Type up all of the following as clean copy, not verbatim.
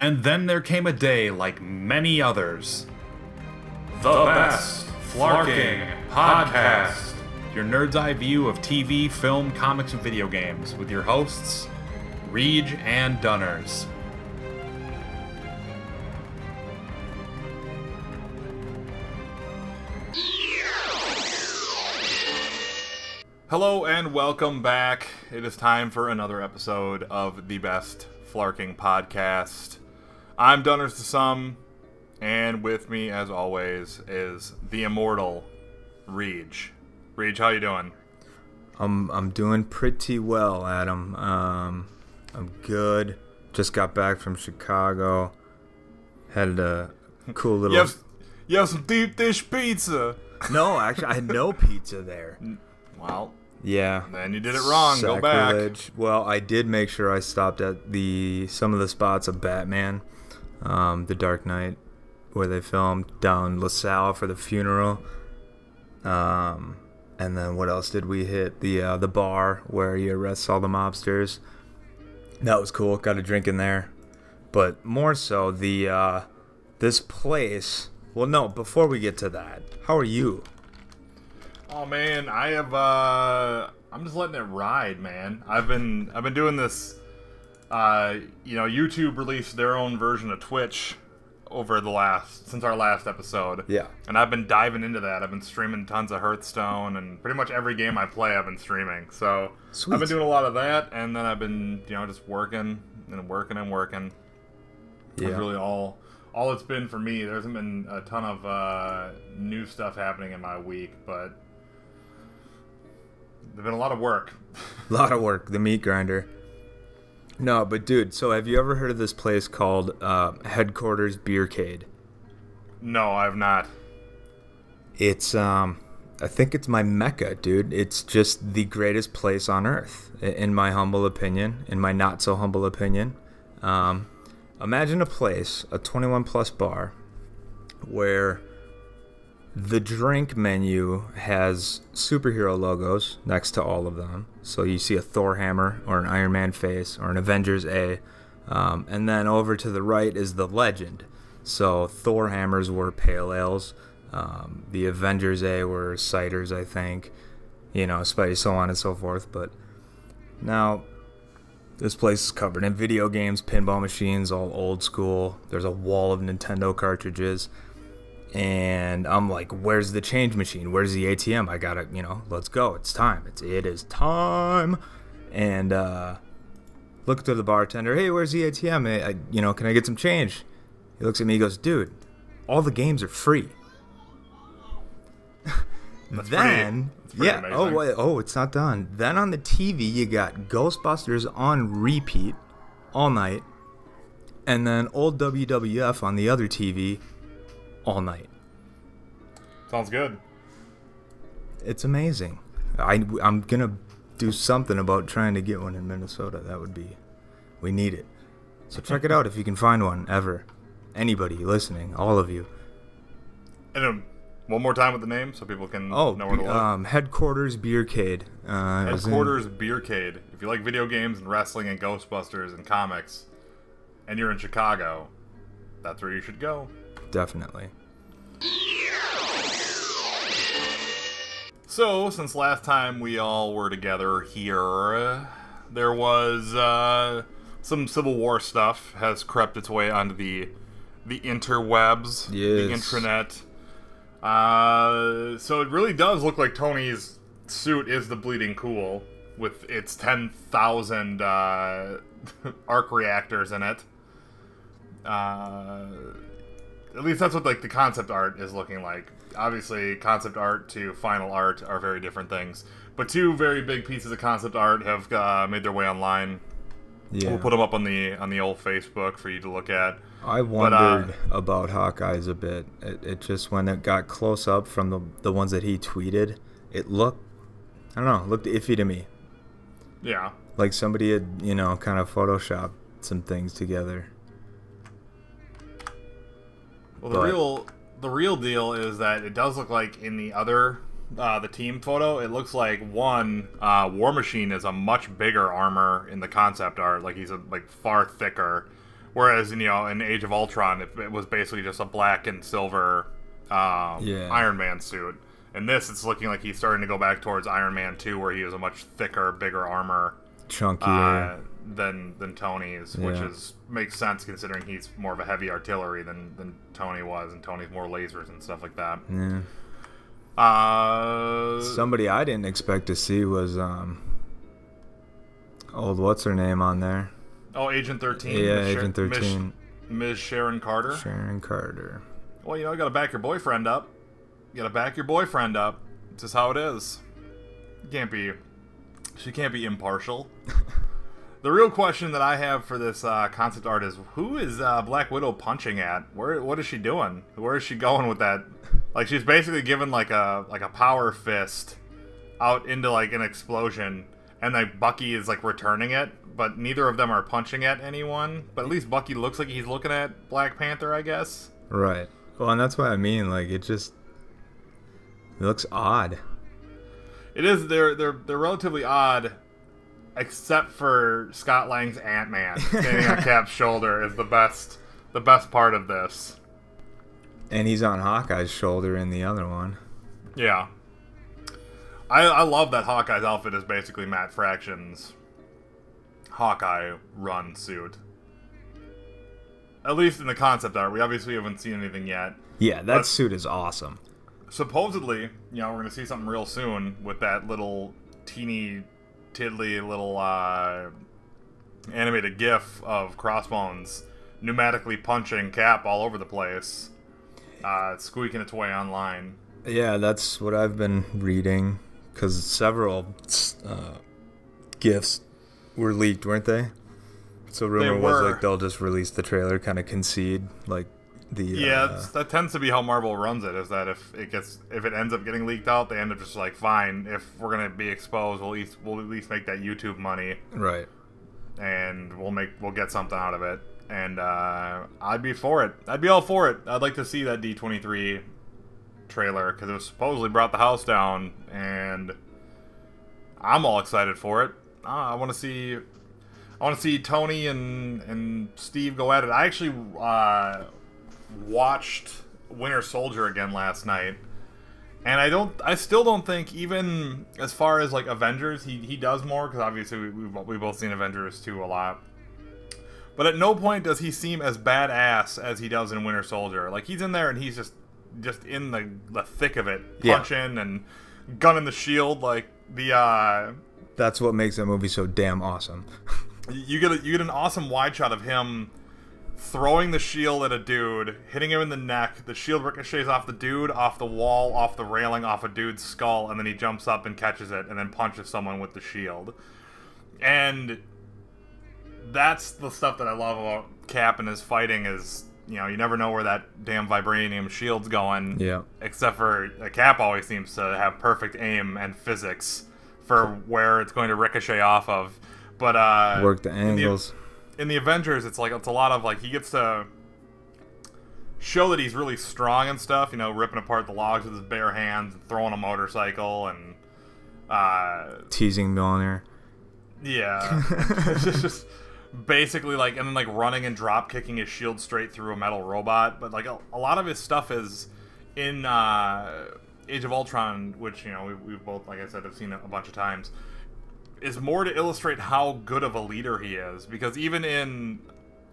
And then there came a day like many others. The Best Flarking Podcast. Your nerd's eye view of TV, film, comics, and video games with your hosts, Reed and Dunners. Hello and welcome back. It is time for another episode of the Best Flarking Podcast. I'm Dunners to some, and with me, as always, is the immortal Reed. Reed, how you doing? I'm doing pretty well, Adam. I'm good. Just got back from Chicago. Had a cool little. You have some deep dish pizza. No, actually, I had no pizza there. Well, yeah. Then you did it wrong. Sacrilege. Go back. Well, I did make sure I stopped at some of the spots of Batman, The Dark Knight, where they filmed down LaSalle for the funeral. And then what else did we hit? The bar where he arrests all the mobsters. That was cool. Got a drink in there. But more so, this place. Well, no. Before we get to that, how are you? Oh man, I'm just letting it ride, man. I've been doing this. YouTube released their own version of Twitch since our last episode. Yeah. And I've been diving into that. I've been streaming tons of Hearthstone, and pretty much every game I play I've been streaming. So Sweet. I've been doing a lot of that, and then I've been, just working and working and working. Yeah. That's really all it's been for me. There hasn't been a ton of new stuff happening in my week, but there's been a lot of work. A lot of work. The meat grinder. No, but dude, so have you ever heard of this place called Headquarters Beercade? No, I've not. It's, I think it's my mecca, dude. It's just the greatest place on earth, in my humble opinion, in my not so humble opinion. Imagine a place, a 21 plus bar, where the drink menu has superhero logos next to all of them. So you see a Thor hammer or an Iron Man face or an Avengers A. And then over to the right is the legend. So Thor hammers were pale ales. The Avengers A were ciders, I think. So on and so forth. But now this place is covered in video games, pinball machines, all old school. There's a wall of Nintendo cartridges. And I'm like, where's the change machine? Where's the ATM? I gotta, let's go. It's time. It is time. And look to the bartender. Hey, where's the ATM? Can I get some change? He looks at me. He goes, dude, all the games are free. That's then, pretty amazing. It's not done. Then on the TV, you got Ghostbusters on repeat all night. And then old WWF on the other TV all night. Sounds good. It's amazing. I'm gonna do something about trying to get one in Minnesota. We need it. So check it out if you can find one ever. Anybody listening, all of you. And one more time with the name so people can know where to look. Headquarters Beercade. Headquarters Beercade. If you like video games and wrestling and Ghostbusters and comics, and you're in Chicago, that's where you should go. Definitely. So, since last time we all were together here, there was some Civil War stuff has crept its way onto the interwebs, the intranet. So it really does look like Tony's suit is the Bleeding Cool with its 10,000 arc reactors in it. At least that's what the concept art is looking like. Obviously, concept art to final art are very different things. But two very big pieces of concept art have made their way online. Yeah. We'll put them up on the old Facebook for you to look at. I wondered about Hawkeyes a bit. It just, when it got close up from the ones that he tweeted, it looked iffy to me. Yeah. Like somebody had, kind of photoshopped some things together. Well, the real deal is that it does look like in the other the team photo, it looks like War Machine is a much bigger armor in the concept art. Like he's far thicker, Whereas, in Age of Ultron, it was basically just a black and silver Iron Man suit. In this, it's looking like he's starting to go back towards Iron Man 2, where he has a much thicker, bigger armor. Chunkier. Than Tony's, which makes sense considering he's more of a heavy artillery than Tony was, and Tony's more lasers and stuff like that. Yeah. Somebody I didn't expect to see was what's her name on there? Oh, Agent 13. Yeah, Agent 13. Ms. Sharon Carter. Sharon Carter. Well, you gotta back your boyfriend up. It's just how it is. She can't be impartial. The real question that I have for this concept art is, who is Black Widow punching at? What is she doing? Where is she going with that? Like, she's basically given like a power fist out into like an explosion, and like Bucky is like returning it, but neither of them are punching at anyone. But at least Bucky looks like he's looking at Black Panther, I guess. Right. Well, and that's what I mean. Like, it looks odd. It is. They're relatively odd, except for Scott Lang's Ant-Man standing on Cap's shoulder is the best part of this. And he's on Hawkeye's shoulder in the other one. Yeah. I love that Hawkeye's outfit is basically Matt Fraction's Hawkeye run suit. At least in the concept art. We obviously haven't seen anything yet. Yeah, that suit is awesome. Supposedly, we're going to see something real soon with that little teeny tiddly little animated gif of Crossbones pneumatically punching Cap all over the place, squeaking its way online. Yeah, that's what I've been reading, because several gifs were leaked, weren't they? So rumor was like they'll just release the trailer, kind of concede like the that tends to be how Marvel runs it, is that if it ends up getting leaked out, they end up just like, fine, if we're gonna be exposed, we'll at least make that YouTube money, right? And we'll get something out of it, and I'd be for it. I'd be all for it. I'd like to see that D23 trailer, because it was supposedly brought the house down, and I'm all excited for it. I want to see Tony and Steve go at it. I actually watched Winter Soldier again last night, and I still don't think, even as far as like Avengers, he does more, because obviously we've both seen Avengers 2 a lot, but at no point does he seem as badass as he does in Winter Soldier. Like, he's in there and he's just in the thick of it, punching and gunning the shield, like the that's what makes that movie so damn awesome. You get an awesome wide shot of him throwing the shield at a dude, hitting him in the neck. The shield ricochets off the dude, off the wall, off the railing, off a dude's skull, and then he jumps up and catches it, and then punches someone with the shield. And that's the stuff that I love about Cap and his fighting is, you never know where that damn vibranium shield's going. Yeah. Except for Cap always seems to have perfect aim and physics for where it's going to ricochet off of. But work the angles. In the Avengers, it's a lot of like, he gets to show that he's really strong and stuff, ripping apart the logs with his bare hands, throwing a motorcycle, and teasing Mjolnir. Yeah. It's just basically like, and then like running and drop kicking his shield straight through a metal robot. But like a lot of his stuff is in Age of Ultron, which we've both, like I said, have seen a bunch of times, is more to illustrate how good of a leader he is. Because even in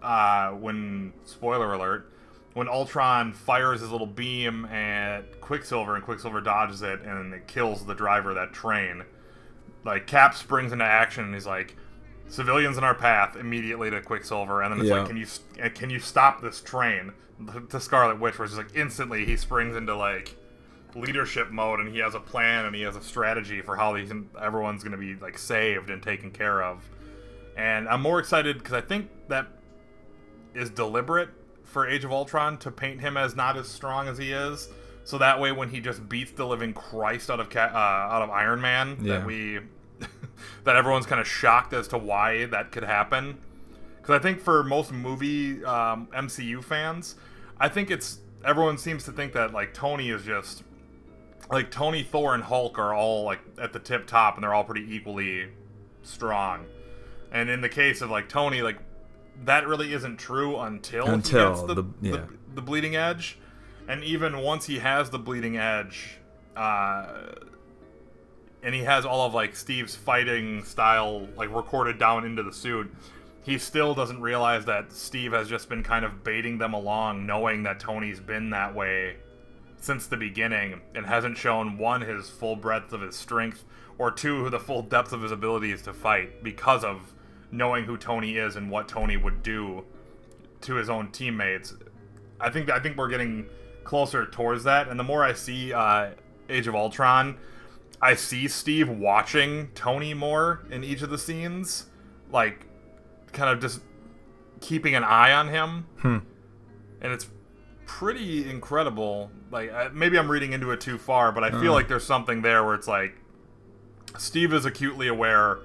when, spoiler alert, when Ultron fires his little beam at Quicksilver and Quicksilver dodges it and it kills the driver of that train, like, Cap springs into action and he's like, civilians in our path, immediately to Quicksilver, and then it's like, can you stop this train? To Scarlet Witch, where it's just like instantly he springs into like leadership mode, and he has a plan and he has a strategy for how everyone's going to be like saved and taken care of. And I'm more excited because I think that is deliberate for Age of Ultron, to paint him as not as strong as he is, so that way when he just beats the living Christ out of Iron Man, that everyone's kind of shocked as to why that could happen. Because I think for most movie MCU fans, I think everyone seems to think that like Tony is just like Tony, Thor, and Hulk are all like at the tip top, and they're all pretty equally strong. And in the case of like Tony, like that really isn't true until he gets the bleeding edge. And even once he has the bleeding edge, and he has all of like Steve's fighting style like recorded down into the suit, he still doesn't realize that Steve has just been kind of baiting them along, knowing that Tony's been that way since the beginning, and hasn't shown, one, his full breadth of his strength, or two, the full depth of his abilities to fight, because of knowing who Tony is and what Tony would do to his own teammates. I think we're getting closer towards that, and the more I see Age of Ultron, I see Steve watching Tony more in each of the scenes, like, kind of just keeping an eye on him. And it's pretty incredible. Like, maybe I'm reading into it too far, but I feel like there's something there where it's like Steve is acutely aware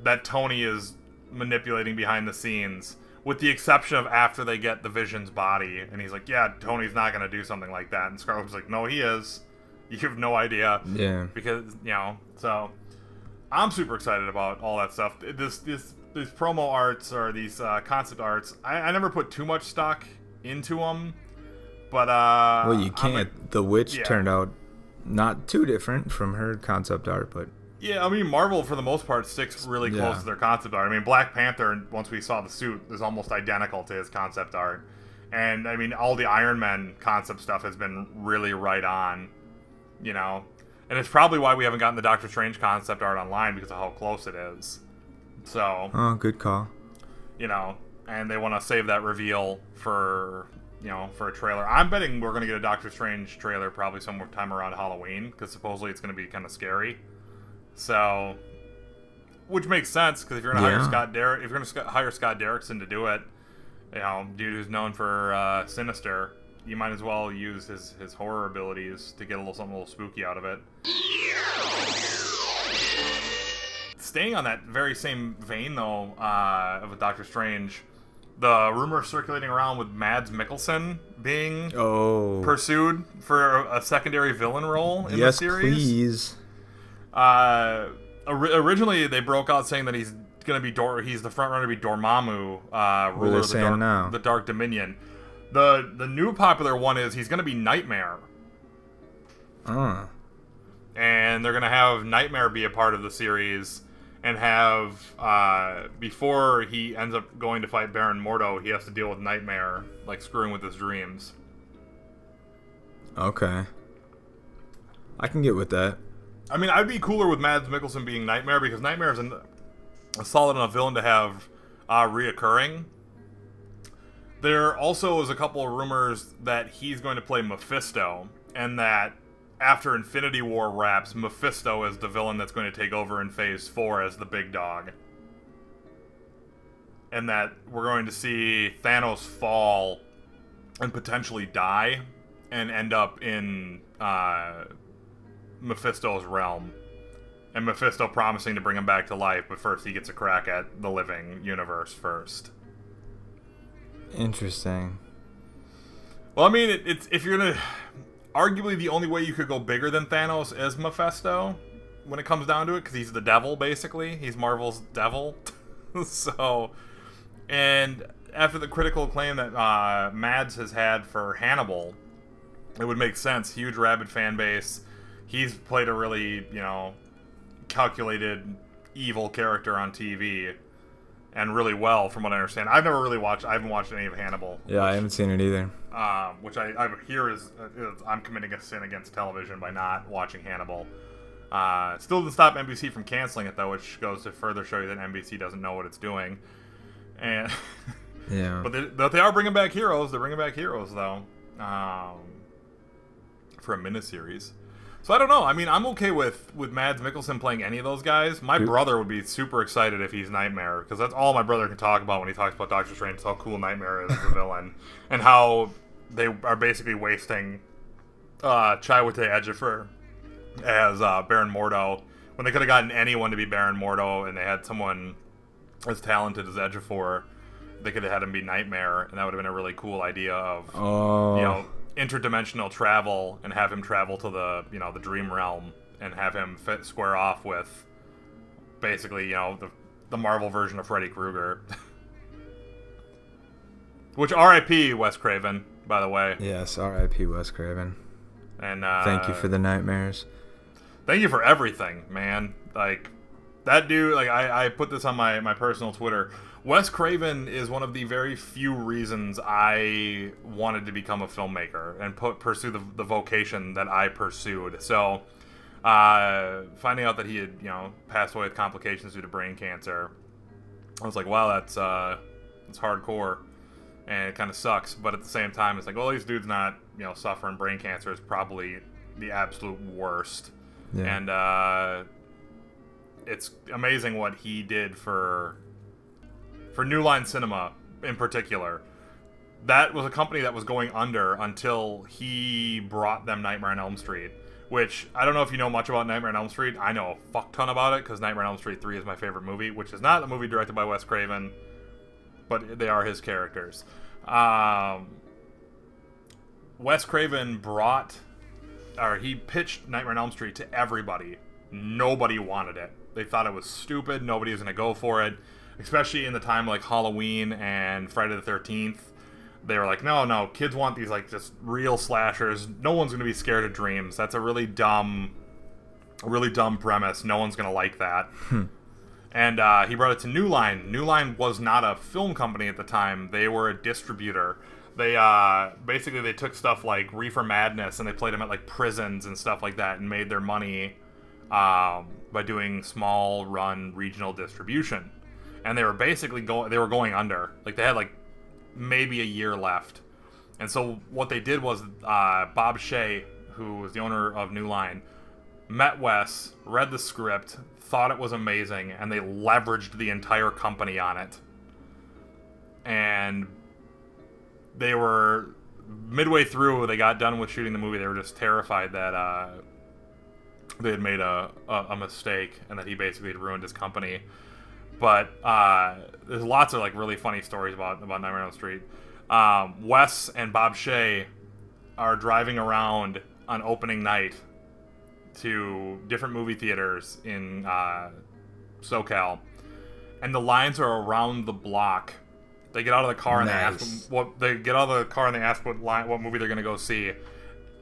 that Tony is manipulating behind the scenes, with the exception of after they get the Vision's body, and he's like, yeah, Tony's not going to do something like that. And Scarlet's like, no, he is. You have no idea. Yeah. Because, you know, so I'm super excited about all that stuff. These promo arts, or these concept arts, I never put too much stock into them, but well, you can't. The Witch turned out not too different from her concept art, but yeah, I mean, Marvel for the most part sticks really close to their concept art. I mean, Black Panther, once we saw the suit, is almost identical to his concept art, and I mean, all the Iron Man concept stuff has been really right on, you know, and it's probably why we haven't gotten the Doctor Strange concept art online, because of how close it is. So, oh, good call. You know, and they want to save that reveal for, you know, for a trailer. I'm betting we're going to get a Doctor Strange trailer probably sometime around Halloween, because supposedly it's going to be kind of scary. So, which makes sense, because if you're going to hire Scott Derrickson to do it, you know, dude who's known for Sinister, you might as well use his horror abilities to get something a little spooky out of it. Staying on that very same vein, though, of Doctor Strange, the rumor circulating around with Mads Mikkelsen being pursued for a secondary villain role in the series. Yes, please. Originally, they broke out saying that he's going to be he's the front runner to be Dormammu, ruler of the Dark Dominion. The new popular one is he's going to be Nightmare. And they're going to have Nightmare be a part of the series, and have, before he ends up going to fight Baron Mordo, he has to deal with Nightmare, like, screwing with his dreams. Okay. I can get with that. I mean, I'd be cooler with Mads Mikkelsen being Nightmare, because Nightmare is a solid enough villain to have reoccurring. There also is a couple of rumors that he's going to play Mephisto, and that after Infinity War wraps, Mephisto is the villain that's going to take over in Phase 4 as the big dog. And that we're going to see Thanos fall and potentially die and end up in Mephisto's realm. And Mephisto promising to bring him back to life, but first he gets a crack at the living universe first. Interesting. Well, I mean, it's if you're gonna... Arguably, the only way you could go bigger than Thanos is Mephisto, when it comes down to it, because he's the devil, basically. He's Marvel's devil. So, and after the critical acclaim that Mads has had for Hannibal, it would make sense. Huge rabid fan base. He's played a really, you know, calculated, evil character on TV, and really well, from what I understand. I haven't watched any of Hannibal. Yeah, I haven't seen it either. Which I hear is I'm committing a sin against television by not watching Hannibal. Still doesn't stop NBC from canceling it, though, which goes to further show you that NBC doesn't know what it's doing. And yeah, but they are bringing back heroes. They're bringing back heroes, though, for a miniseries. So I don't know. I mean, I'm okay with Mads Mikkelsen playing any of those guys. My brother would be super excited if he's Nightmare, because that's all my brother can talk about when he talks about Doctor Strange. Is how cool Nightmare is as a villain, and how they are basically wasting Chiwetel Ejiofor as Baron Mordo, when they could have gotten anyone to be Baron Mordo, and they had someone as talented as Ejiofor. They could have had him be Nightmare, and that would have been a really cool idea of you know, interdimensional travel, and have him travel to the, you know, the dream realm, and have him square off with basically, you know, the Marvel version of Freddy Krueger. Which R.I.P. Wes Craven, by the way. Yes, R.I.P. Wes Craven. And thank you for the nightmares. Thank you for everything, man. Like, that dude, like, I put this on my personal Twitter. Wes Craven is one of the very few reasons I wanted to become a filmmaker and pursue the vocation that I pursued. So, finding out that he had, passed away with complications due to brain cancer, I was like, wow, that's hardcore. And it kind of sucks. But at the same time, it's like, well, this dude's not, suffering brain cancer is probably the absolute worst. Yeah. And it's amazing what he did for New Line Cinema in particular. That was a company that was going under until he brought them Nightmare on Elm Street, which I don't know if you know much about Nightmare on Elm Street. I know a fuck ton about it because Nightmare on Elm Street 3 is my favorite he which is not a movie directed by Wes Craven, but they are his characters. Wes Craven he pitched Nightmare on Elm Street to everybody. Nobody wanted it. They thought it was stupid. Nobody was going to go for it. Especially in the time like Halloween and Friday the 13th. They were like, no, kids want these like just real slashers. No one's going to be scared of dreams. That's a really dumb premise. No one's going to like that. And he brought it to New Line. New Line was not a film company at the time. They were a distributor. They basically they took stuff like Reefer Madness and they played them at like prisons and stuff like that and made their money by doing small run regional distribution. And they were basically going under. Like they had like maybe a year left. And so what they did was Bob Shea, who was the owner of New Line, met Wes, read the script, thought it was amazing, and they leveraged the entire company on it. And they were midway through, they got done with shooting the movie. They were just terrified that they had made a mistake and that he basically had ruined his company. But there's lots of like really funny stories about Nightmare on Elm Street. Wes and Bob Shea are driving around on opening night to different movie theaters in SoCal, and the lines are around the block. They get out of the car and they ask what movie they're going to go see,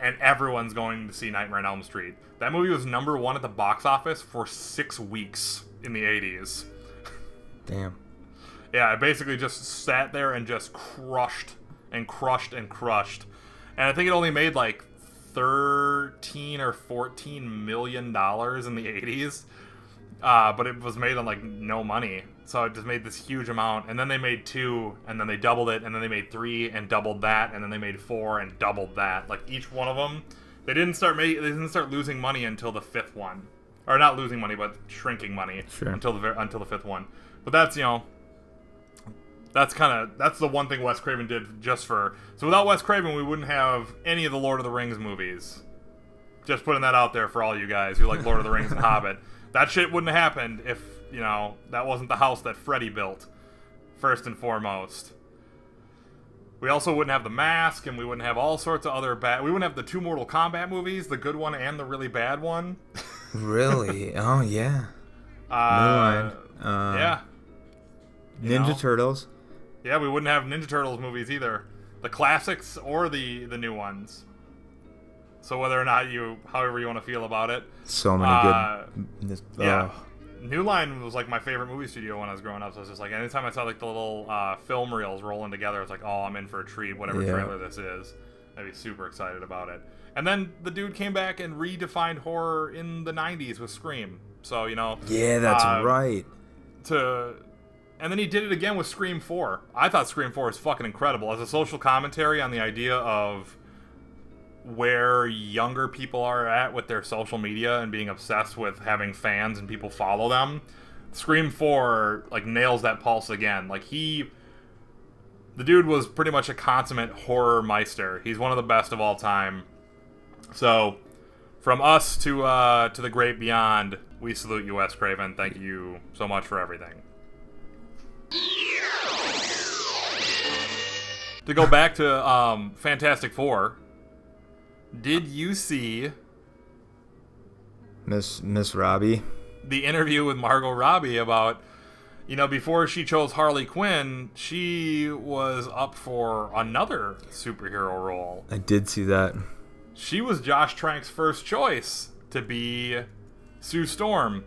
and everyone's going to see Nightmare on Elm Street. That movie was #1 at the box office for 6 weeks in the 80s. Damn. Yeah, I basically just sat there and just crushed and crushed and crushed. And I think it only made like $13 or $14 million in the 80s. But it was made on like no money. So it just made this huge amount. And then they made 2, and then they doubled it, and then they made 3 and doubled that, and then they made 4 and doubled that. Like each one of them, they didn't start losing money until the 5th one. Or not losing money, but shrinking money until the 5th one. But that's, that's the one thing Wes Craven did just for... So without Wes Craven, we wouldn't have any of the Lord of the Rings movies. Just putting that out there for all you guys who like Lord of the Rings and Hobbit. That shit wouldn't have happened if, that wasn't the house that Freddy built, first and foremost. We also wouldn't have The Mask, and we wouldn't have all sorts of other we wouldn't have the 2 Mortal Kombat movies, the good one and the really bad one. Really? Oh, yeah. Yeah. Ninja Turtles. Yeah, we wouldn't have Ninja Turtles movies either. The classics or the new ones. So whether or not however you want to feel about it. So many good... Yeah. New Line was like my favorite movie studio when I was growing up. So it's just like anytime I saw like the little film reels rolling together, it's like, oh, I'm in for a treat, whatever trailer this is. I'd be super excited about it. And then the dude came back and redefined horror in the 90s with Scream. So, Yeah, that's right. And then he did it again with Scream 4. I thought Scream 4 was fucking incredible. As a social commentary on the idea of where younger people are at with their social media and being obsessed with having fans and people follow them, Scream 4, like, nails that pulse again. Like, the dude was pretty much a consummate horror meister. He's one of the best of all time. So, from us to the great beyond, we salute you, Wes Craven. Thank you so much for everything. To go back to Fantastic Four, did you see Miss Robbie? The interview with Margot Robbie about before she chose Harley Quinn, she was up for another superhero role. I did see that. She was Josh Trank's first choice to be Sue Storm.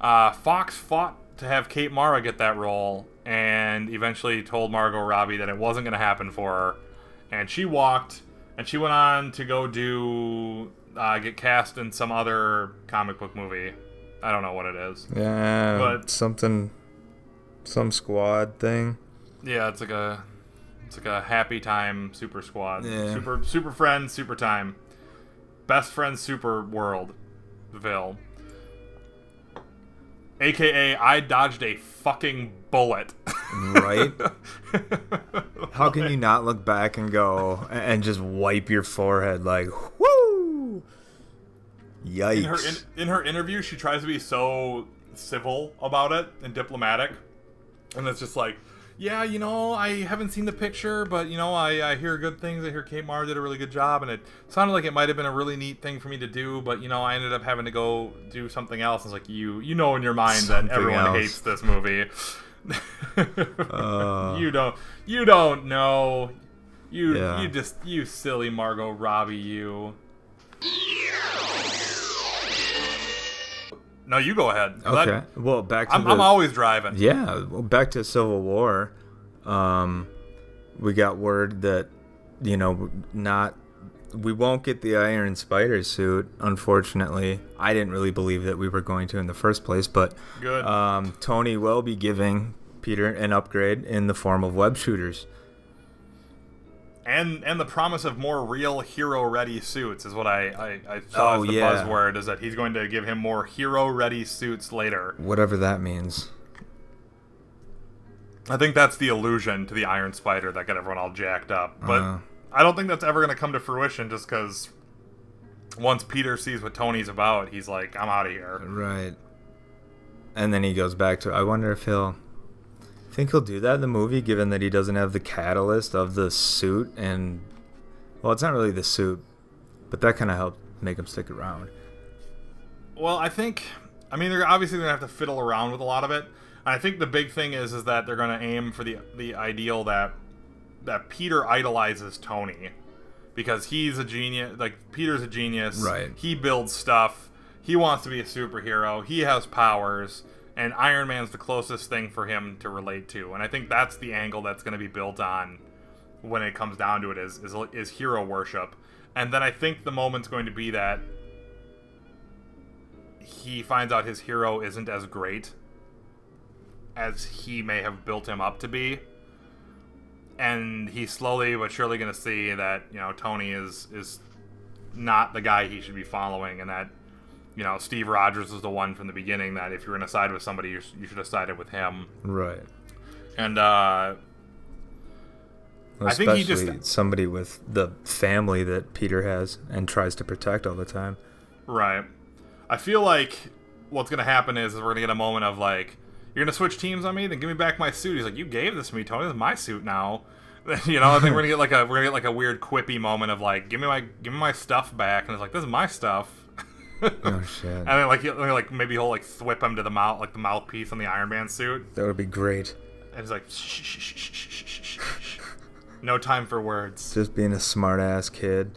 Fox fought to have Kate Mara get that role, and eventually told Margot Robbie that it wasn't going to happen for her. And she walked, and she went on to go get cast in some other comic book movie. I don't know what it is. Yeah, but some squad thing. Yeah, it's like a happy time super squad. Yeah. Super friends, super time. Best friends, super world. Ville. AKA, I dodged a fucking bullet. Right? How can you not look back and go and just wipe your forehead like, whoo! Yikes. In her interview, she tries to be so civil about it and diplomatic. And it's just like, yeah, I haven't seen the picture, but, I hear good things. I hear Kate Mara did a really good job, and it sounded like it might have been a really neat thing for me to do, but, I ended up having to go do something else. It's like, you know in your mind that everyone hates this movie. You don't know. You silly Margot Robbie, you. No, you go ahead. Okay. Well, back to I'm always driving. Yeah. Well, back to Civil War. We got word that, we won't get the Iron Spider suit, unfortunately. I didn't really believe that we were going to in the first place, but good. Tony will be giving Peter an upgrade in the form of web shooters. And the promise of more real hero-ready suits is what I saw as the buzzword, is that he's going to give him more hero-ready suits later. Whatever that means. I think that's the allusion to the Iron Spider that got everyone all jacked up. But I don't think that's ever going to come to fruition, just because once Peter sees what Tony's about, he's like, I'm out of here. Right. And then he goes back to, I wonder if he'll do that in the movie, given that he doesn't have the catalyst of the suit, and it's not really the suit, but that kind of helped make him stick around. Well, they're obviously gonna have to fiddle around with a lot of it. And I think the big thing is that they're gonna aim for the ideal that Peter idolizes Tony, because he's a genius. Like, Peter's a genius. Right. He builds stuff. He wants to be a superhero. He has powers. And Iron Man's the closest thing for him to relate to. And I think that's the angle that's going to be built on when it comes down to it, is hero worship. And then I think the moment's going to be that he finds out his hero isn't as great as he may have built him up to be. And he's slowly but surely going to see that, Tony is not the guy he should be following, and that, Steve Rogers was the one from the beginning that if you're going to side with somebody, you should have sided with him. Right. And I think he just... somebody with the family that Peter has and tries to protect all the time. Right. I feel like what's going to happen is we're going to get a moment of like, you're going to switch teams on me? Then give me back my suit. He's like, you gave this to me, Tony. This is my suit now. I think we're gonna get like a weird quippy moment of like, give me my stuff back, and it's like, this is my stuff. Oh shit! And then maybe he'll like thwip him to the mouth, like the mouthpiece on the Iron Man suit. That would be great. And he's like, shh. No time for words. Just being a smart ass kid.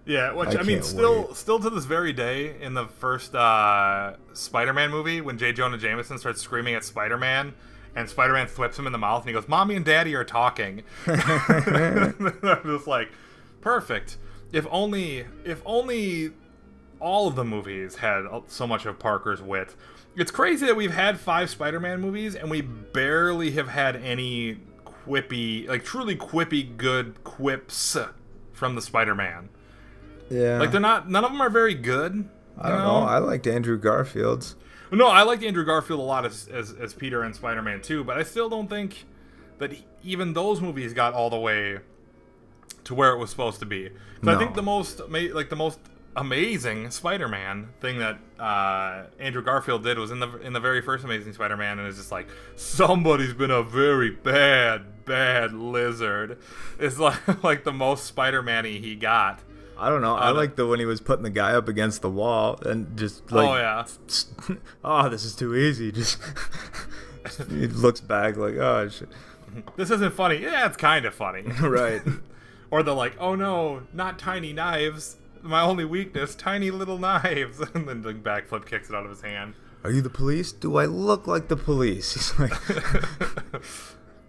Yeah, which still to this very day, in the first Spider-Man movie, when J. Jonah Jameson starts screaming at Spider-Man, and Spider-Man thwips him in the mouth, and he goes, "Mommy and Daddy are talking." I'm just like, perfect. If only all of the movies had so much of Parker's wit. It's crazy that we've had 5 Spider-Man movies, and we barely have had any quippy, like truly quippy good quips from the Spider-Man. Yeah. Like, none of them are very good. I don't know. I liked Andrew Garfield's. No, I liked Andrew Garfield a lot as Peter and Spider-Man 2, but I still don't think that even those movies got all the way to where it was supposed to be. So I think the most amazing Spider-Man thing that Andrew Garfield did was in the very first Amazing Spider-Man, and it's just like, somebody's been a very bad lizard. It's like the most Spider-Man-y he got. I don't know. I like when he was putting the guy up against the wall and just like, oh yeah, oh, this is too easy. Just He looks back like, oh shit. This isn't funny. Yeah, it's kind of funny. Right. Or they're like, oh no, not tiny knives. My only weakness, tiny little knives. And then the backflip kicks it out of his hand. Are you the police? Do I look like the police? He's like,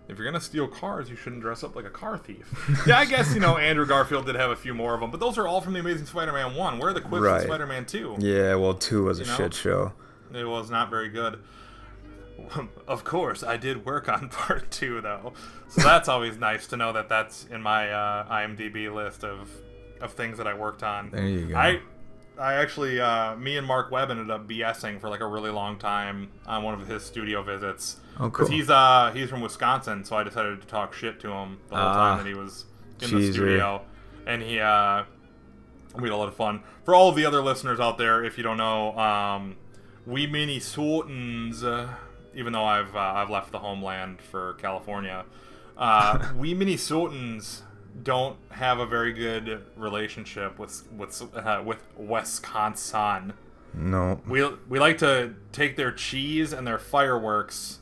if you're gonna steal cars, you shouldn't dress up like a car thief. Yeah, I guess, Andrew Garfield did have a few more of them, but those are all from the Amazing Spider-Man 1. Where are the quips in Spider-Man 2? Yeah, well, 2 was a shit show. It was not very good. Of course, I did work on part 2, though. So that's always nice to know that that's in my IMDb list of things that I worked on. There you go. I actually, me and Mark Webb ended up BSing for like a really long time on one of his studio visits. Oh, cool. Because he's from Wisconsin, so I decided to talk shit to him the whole time that he was in the studio. And we had a lot of fun. For all of the other listeners out there, if you don't know, we Minnesotans, even though I've left the homeland for California, we Minnesotans don't have a very good relationship with Wisconsin. No. We like to take their cheese and their fireworks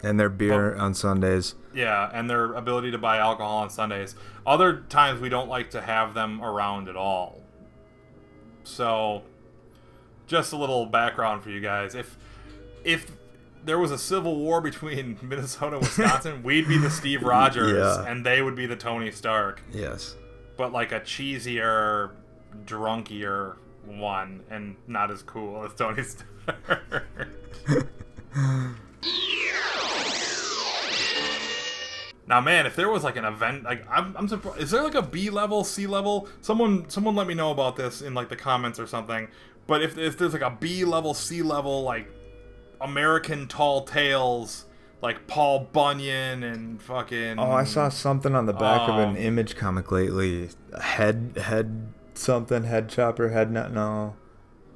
and their beer on Sundays. Yeah, and their ability to buy alcohol on Sundays. Other times we don't like to have them around at all. So, just a little background for you guys. If there was a civil war between Minnesota and Wisconsin, we'd be the Steve Rogers, and they would be the Tony Stark. Yes. But like a cheesier, drunkier one, and not as cool as Tony Stark. Now, man, if there was like an event, like I'm surprised. Is there like a B level, C level? Someone let me know about this in like the comments or something. But if there's like a B level, C level, like American Tall Tales, like Paul Bunyan and fucking. Oh, I saw something on the back of an Image comic lately. Head chopper, no,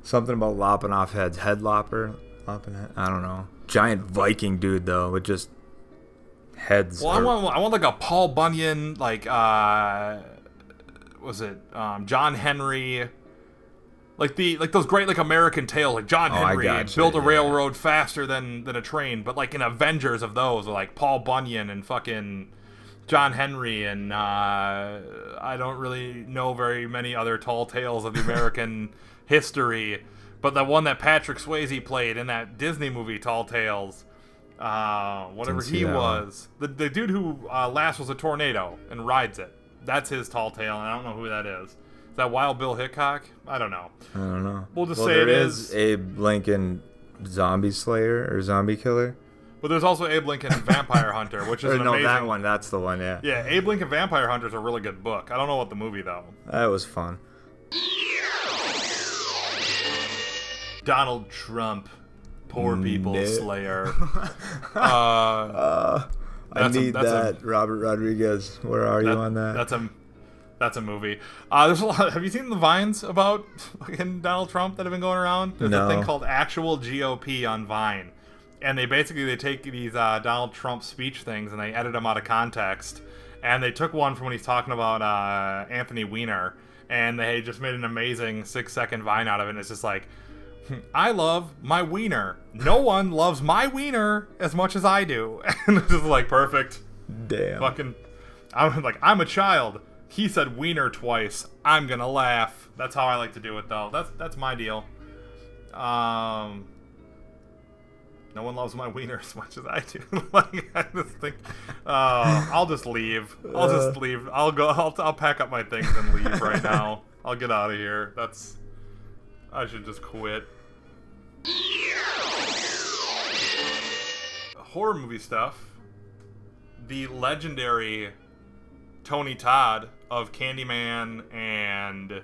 something about lopping off heads. Head lopper, lopping head. I don't know. Giant Viking dude though, with just heads. Well, I want like a Paul Bunyan, like was it John Henry? Like those great like American tales, like John Henry built a railroad faster than a train, but like in Avengers of those, like Paul Bunyan and fucking John Henry, and I don't really know very many other tall tales of the American history, but the one that Patrick Swayze played in that Disney movie Tall Tales, whatever he was, the dude who last was a tornado and rides it. That's his tall tale, and I don't know who that is. Is that Wild Bill Hickok? I don't know. We'll just say it is Abe Lincoln, Zombie Slayer or Zombie Killer. But there's also Abe Lincoln Vampire Hunter, which is amazing. That one. That's the one. Yeah. Yeah, Abe Lincoln Vampire Hunter is a really good book. I don't know what the movie though. That was fun. Donald Trump, poor people slayer. I need that. Robert Rodriguez. Where are you on that? That's a movie. There's a lot. Have you seen the vines about fucking Donald Trump that have been going around? There's a thing called Actual GOP on Vine, and they take these Donald Trump speech things and they edit them out of context. And they took one from when he's talking about Anthony Weiner, and they just made an amazing 6-second Vine out of it. And it's just like, I love my wiener. No one loves my wiener as much as I do. And it's just like perfect. Damn. Fucking, I'm a child. He said wiener twice. I'm gonna laugh. That's how I like to do it, though. That's my deal. No one loves my wiener as much as I do. Like, I just think, I'll just leave. I'll go. I'll pack up my things and leave right now. I'll get out of here. I should just quit. Horror movie stuff. The legendary Tony Todd of Candyman and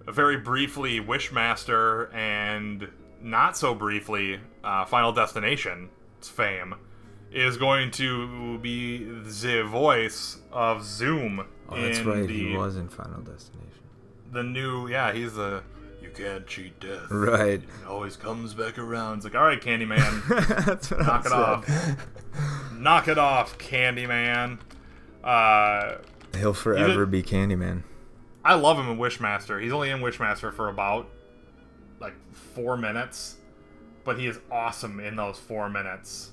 very briefly Wishmaster and not so briefly Final Destination's fame is going to be the voice of Zoom. Oh, that's right. He was in Final Destination. The new, he's the you can't cheat death. Right. It always comes back around. It's like, all right, Candyman, that's what knock it off. Knock it off, Candyman. He'll forever be Candyman. I love him in Wishmaster. He's only in Wishmaster for about like 4 minutes, but he is awesome in those 4 minutes.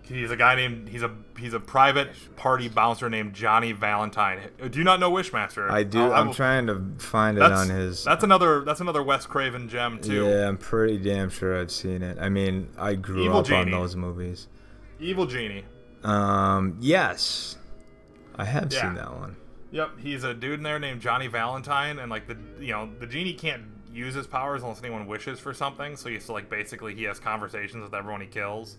He's a guy named he's a private party bouncer named Johnny Valentine. Do you not know Wishmaster? I do. I'm trying to find it on his. That's another Wes Craven gem too. Yeah, I'm pretty damn sure I've seen it. I mean, I grew up on those movies. Evil Genie. Yes, I have seen that one. Yep, he's a dude in there named Johnny Valentine, and like the genie can't use his powers unless anyone wishes for something. So he's like basically he has conversations with everyone he kills.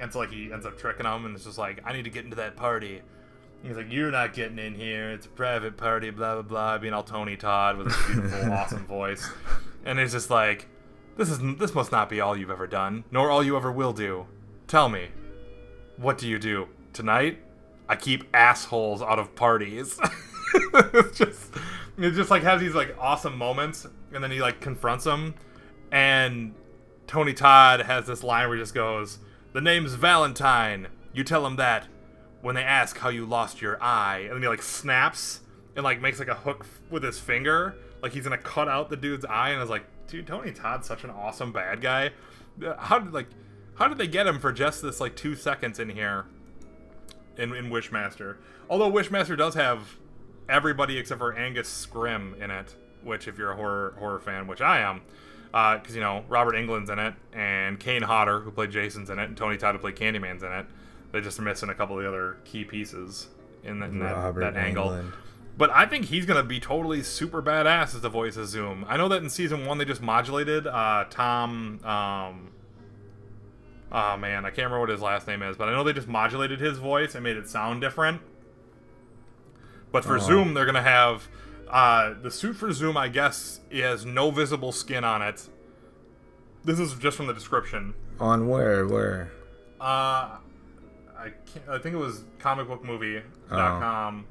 And so, like, he ends up tricking them, and it's just like, I need to get into that party. And he's like, you're not getting in here. It's a private party, blah, blah, blah. Being all Tony Todd with his beautiful, awesome voice. And it's just like, this must not be all you've ever done, nor all you ever will do. Tell me, what do you do? Tonight, I keep assholes out of parties. It just, like, has these, like, awesome moments, and then he, like, confronts them, and Tony Todd has this line where he just goes... The name's Valentine. You tell him that when they ask how you lost your eye. And then he, like, snaps and, like, makes, like, a hook with his finger. Like, he's gonna cut out the dude's eye. And I was like, dude, Tony Todd's such an awesome bad guy. How did they get him for just this, like, 2 seconds in here in Wishmaster? Although Wishmaster does have everybody except for Angus Scrimm in it. Which, if you're a horror fan, which I am... Because, Robert Englund's in it, and Kane Hodder, who played Jason's in it, and Tony Todd, who played Candyman's in it. They're just missing a couple of the other key pieces in that angle. But I think he's going to be totally super badass as the voice of Zoom. I know that in Season 1 they just modulated Tom... oh, man, I can't remember what his last name is, but I know they just modulated his voice and made it sound different. But for Zoom, they're going to have... the suit for Zoom, I guess, has no visible skin on it. This is just from the description. On where? I think it was comicbookmovie.com.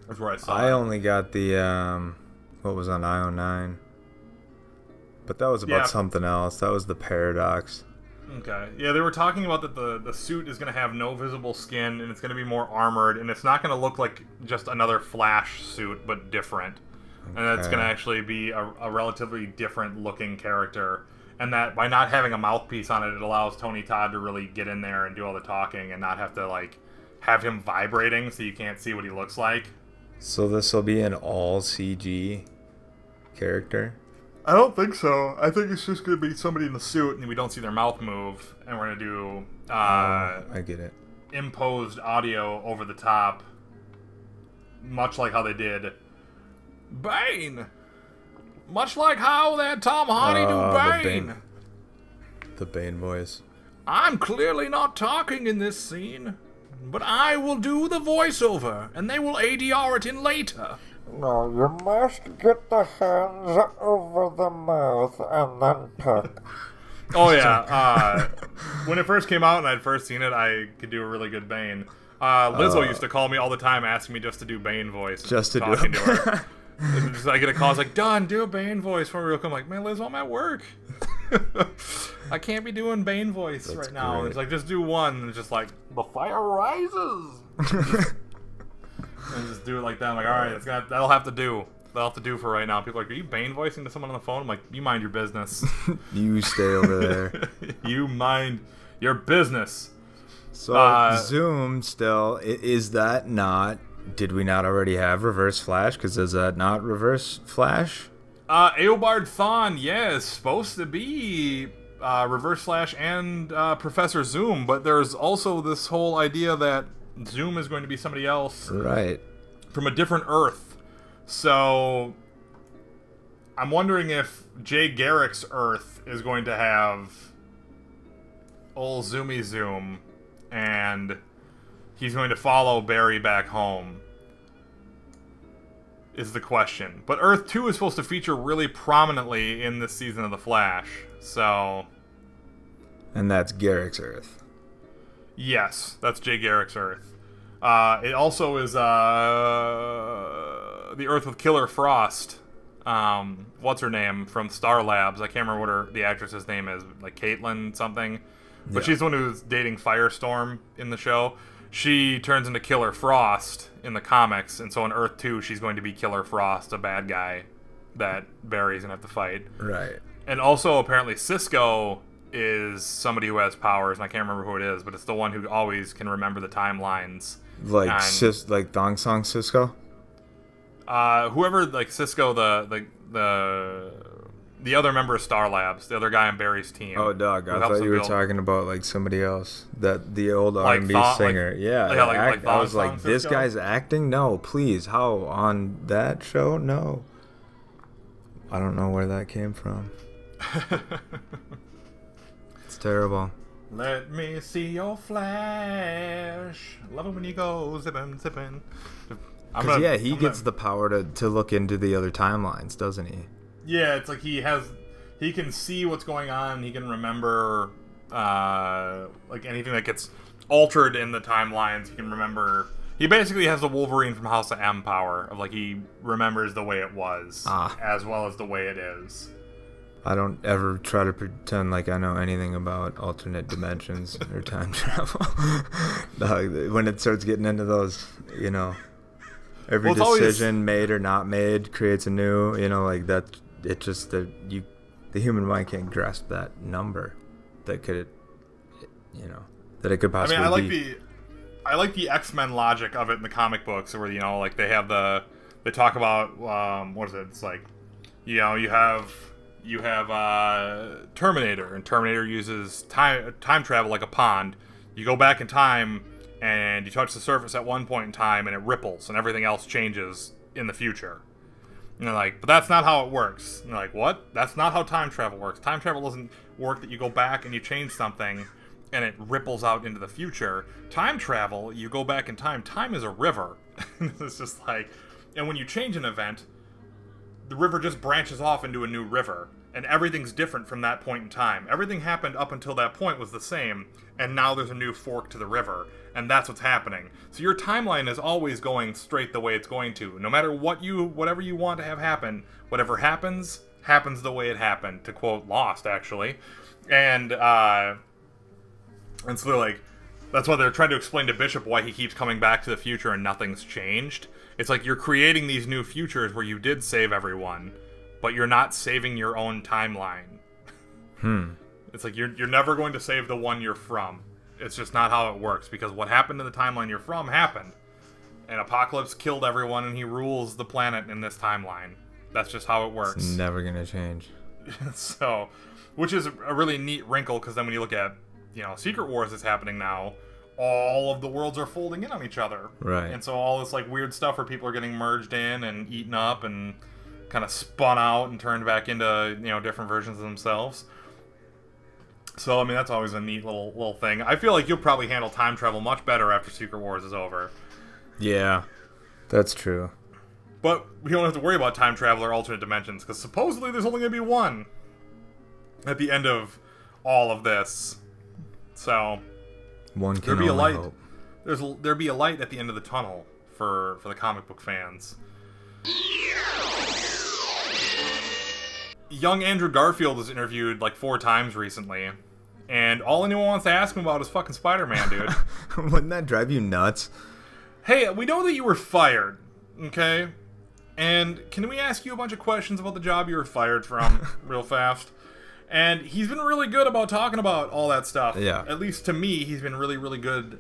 That's where I saw it. I only got the, what was on IO9. But that was about something else. That was the Paradox. Okay. Yeah, they were talking about that the suit is going to have no visible skin, and it's going to be more armored, and it's not going to look like just another Flash suit, but different. Okay. And it's going to actually be a relatively different looking character. And that by not having a mouthpiece on it, it allows Tony Todd to really get in there and do all the talking and not have to, like, have him vibrating so you can't see what he looks like. So this will be an all CG character? I don't think so. I think it's just going to be somebody in the suit and we don't see their mouth move. And we're going to do... I get it. Imposed audio over the top. Much like how they did Bane. Much like how that Tom Hardy do Bane. The Bane voice. I'm clearly not talking in this scene, but I will do the voiceover, and they will ADR it in later. No, you must get the hands over the mouth and then talk. Oh, yeah. When it first came out and I'd first seen it, I could do a really good Bane. Lizzo used to call me all the time asking me just to do Bane voice. Just to do it. To her. I get a call, it's like, Don, do a Bane voice for me real quick. I'm like, man, Liz, I'm at work. I can't be doing Bane voice right now. It's like, just do one. And it's just like, the fire rises. And just do it like that. I'm like, all right, that'll have to do. That'll have to do for right now. People are like, are you Bane voicing to someone on the phone? I'm like, you mind your business. You stay over there. You mind your business. So, Zoom still, is that not... Did we not already have Reverse Flash? Because is that not Reverse Flash? Eobard Thawne, is supposed to be Reverse Flash and Professor Zoom, but there's also this whole idea that Zoom is going to be somebody else. Right. From a different Earth. So, I'm wondering if Jay Garrick's Earth is going to have old Zoomy Zoom, and... he's going to follow Barry back home, is the question. But Earth 2 is supposed to feature really prominently in this season of The Flash, so... And that's Garrick's Earth. Yes, that's Jay Garrick's Earth. It also is the Earth with Killer Frost. What's her name? From Star Labs. I can't remember what the actress's name is. Like Caitlin something. But she's the one who's dating Firestorm in the show. She turns into Killer Frost in the comics, and so in Earth 2, she's going to be Killer Frost, a bad guy that Barry's going to have to fight. Right. And also, apparently, Cisco is somebody who has powers, and I can't remember who it is, but it's the one who always can remember the timelines. Like And, like Thong Song Cisco. whoever, like Cisco, the other member of Star Labs, the other guy on Barry's team. Oh, dog! who I helps thought him you were build- talking about like somebody else. That the old Like R&B Thong- singer. like- Yeah, yeah, like I was Thong like, Song this Cisco? guy's acting? No, please. How on that show? No. I don't know where that came from. It's terrible. Let me see your flash. Love it when you go zipping, zipping. Because he gets the power to look into the other timelines, doesn't he? Yeah, it's like he can see what's going on. He can remember like anything that gets altered in the timelines. He can remember. He basically has the Wolverine from House of M power of like he remembers the way it was as well as the way it is. I don't ever try to pretend like I know anything about alternate dimensions or time travel. No, when it starts getting into those, every Well, it's decision made or not made creates a new, like that. It just the human mind can't grasp that number that could, that it could possibly be. I like the X-Men logic of it in the comic books, where like they talk about what is it? It's like, you have Terminator, and Terminator uses time travel like a pond. You go back in time and you touch the surface at one point in time and it ripples and everything else changes in the future. And they're like, but that's not how it works. And they're like, what? That's not how time travel works. Time travel doesn't work that you go back and you change something and it ripples out into the future. Time travel, you go back in time. Time is a river. It's just like, and when you change an event, the river just branches off into a new river, and everything's different from that point in time. Everything happened up until that point was the same, and now there's a new fork to the river, and that's what's happening. So your timeline is always going straight the way it's going to. No matter whatever you want to have happen, whatever happens the way it happened, to quote Lost, actually. And so they're like, that's why they're trying to explain to Bishop why he keeps coming back to the future and nothing's changed. It's like you're creating these new futures where you did save everyone, but you're not saving your own timeline. It's like you're never going to save the one you're from. It's just not how it works, because what happened in the timeline you're from happened. And Apocalypse killed everyone and he rules the planet in this timeline. That's just how it works. It's never gonna change. So, which is a really neat wrinkle, because then when you look at, Secret Wars is happening now, all of the worlds are folding in on each other. Right. And so all this like weird stuff where people are getting merged in and eaten up and kind of spun out and turned back into, different versions of themselves. So, I mean, that's always a neat little thing. I feel like you'll probably handle time travel much better after Secret Wars is over. Yeah, that's true. But we don't have to worry about time travel or alternate dimensions, because supposedly there's only going to be one at the end of all of this. So One can there'll be a only light. hope. There'll be a light at the end of the tunnel for the comic book fans. Young Andrew Garfield was interviewed like 4 times recently, and all anyone wants to ask him about is fucking Spider-Man, dude. Wouldn't that drive you nuts? Hey, we know that you were fired, okay? And can we ask you a bunch of questions about the job you were fired from real fast? And he's been really good about talking about all that stuff. Yeah. At least to me, he's been really, really good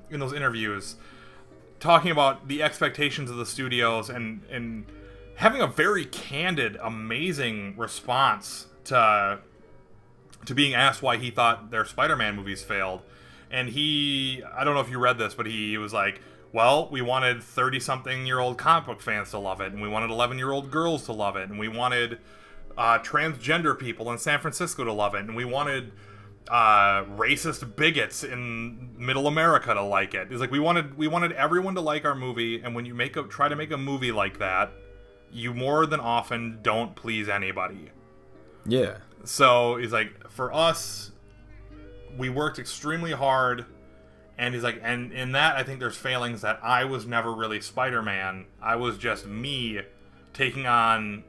in those interviews. Talking about the expectations of the studios and having a very candid, amazing response to being asked why he thought their Spider-Man movies failed. And I don't know if you read this, but he was like, well, we wanted 30-something-year-old comic book fans to love it, and we wanted 11-year-old girls to love it, and we wanted transgender people in San Francisco to love it, and we wanted racist bigots in Middle America to like it. It's like we wanted everyone to like our movie, and when you try to make a movie like that, you more than often don't please anybody. Yeah. So he's like, for us, we worked extremely hard, and he's like, and in that I think there's failings that I was never really Spider-Man. I was just me taking on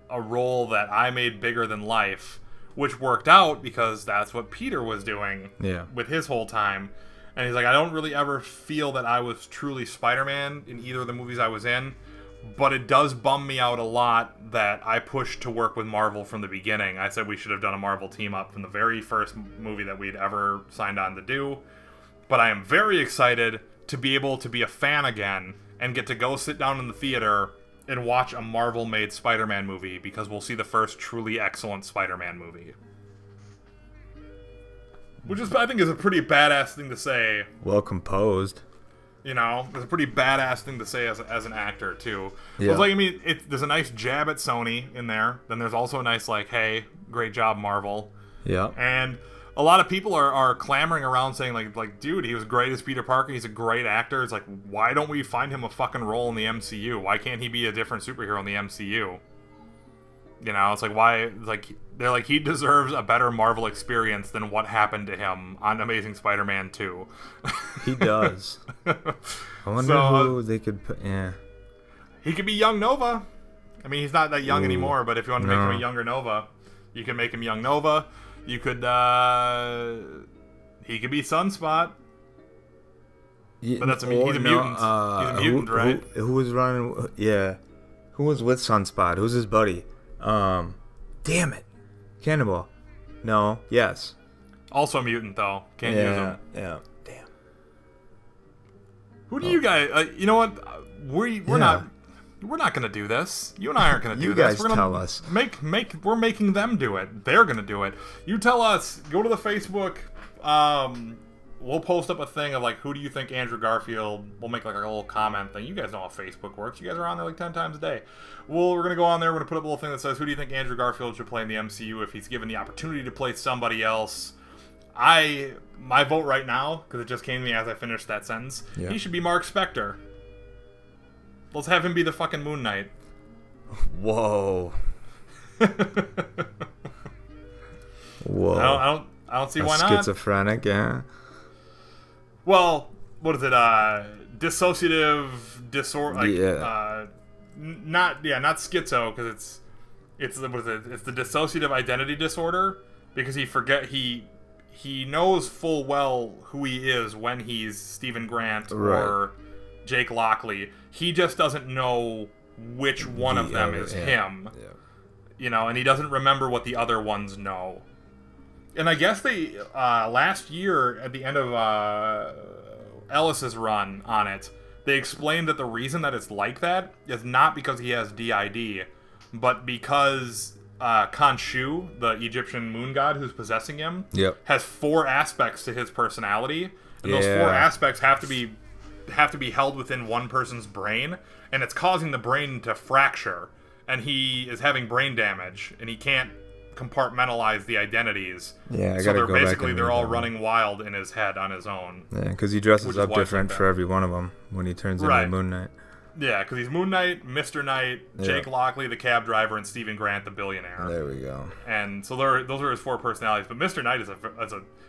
a role that I made bigger than life, which worked out because that's what Peter was doing with his whole time. And he's like, I don't really ever feel that I was truly Spider-Man in either of the movies I was in, But it does bum me out a lot that I pushed to work with Marvel from the beginning. I said we should have done a Marvel team-up from the very first movie that we'd ever signed on to do. But I am very excited to be able to be a fan again and get to go sit down in the theater and watch a Marvel-made Spider-Man movie, because we'll see the first truly excellent Spider-Man movie. Which is, I think, is a pretty badass thing to say. Well composed. You know, it's a pretty badass thing to say as an actor, too. Yeah. It's like, I mean, there's a nice jab at Sony in there. Then there's also a nice, like, hey, great job, Marvel. Yeah. And a lot of people are clamoring around saying, like, dude, he was great as Peter Parker. He's a great actor. It's like, why don't we find him a fucking role in the MCU? Why can't he be a different superhero in the MCU? You know, it's like, why? Like, they're like, he deserves a better Marvel experience than what happened to him on Amazing Spider-Man 2. He does. I wonder who they could put. Yeah. He could be young Nova. I mean, he's not that young anymore, but if you want to make him a younger Nova, you can make him young Nova. You could, he could be Sunspot. But that's he's a mutant. He's a mutant, right? Who was running? Yeah. Who was with Sunspot? Who's his buddy? Damn it. Cannibal. No. Yes. Also a mutant, though. Can't use him. Yeah. Damn. Who do you guys? You know what? We're not. We're not gonna do this. You and I aren't gonna do You this. guys We're gonna tell us. We're making them do it. They're gonna do it. You tell us. Go to the Facebook. We'll post up a thing of like, who do you think Andrew Garfield? We'll make like a little comment thing. You guys know how Facebook works. You guys are on there like 10 times a day. We're gonna go on there. We're gonna put up a little thing that says, who do you think Andrew Garfield should play in the MCU if he's given the opportunity to play somebody else? My vote right now, because it just came to me as I finished that sentence. Yeah. He should be Mark Spector. Let's have him be the fucking Moon Knight. Whoa. Whoa. I don't see why not. Schizophrenic, yeah. Well, what is it? Dissociative disorder. Like, Yeah. Not schizo, because it's the dissociative identity disorder, because he knows full well who he is when he's Stephen Grant or Jake Lockley. He just doesn't know which one of them is him. Yeah. You know, and he doesn't remember what the other ones know. And I guess they, last year, at the end of Ellis's run on it, they explained that the reason that it's like that is not because he has DID, but because Khonshu, the Egyptian moon god who's possessing him, has 4 aspects to his personality. And those 4 aspects have to be held within one person's brain, and it's causing the brain to fracture. And he is having brain damage, and he can't compartmentalize the identities. Yeah, so they're basically they're all running wild in his head on his own. Yeah, because he dresses up different for every one of them when he turns into Moon Knight. Yeah, because he's Moon Knight, Mr. Knight, Jake Lockley, the cab driver, and Stephen Grant, the billionaire. There we go. And so those are his 4 personalities. But Mr. Knight is a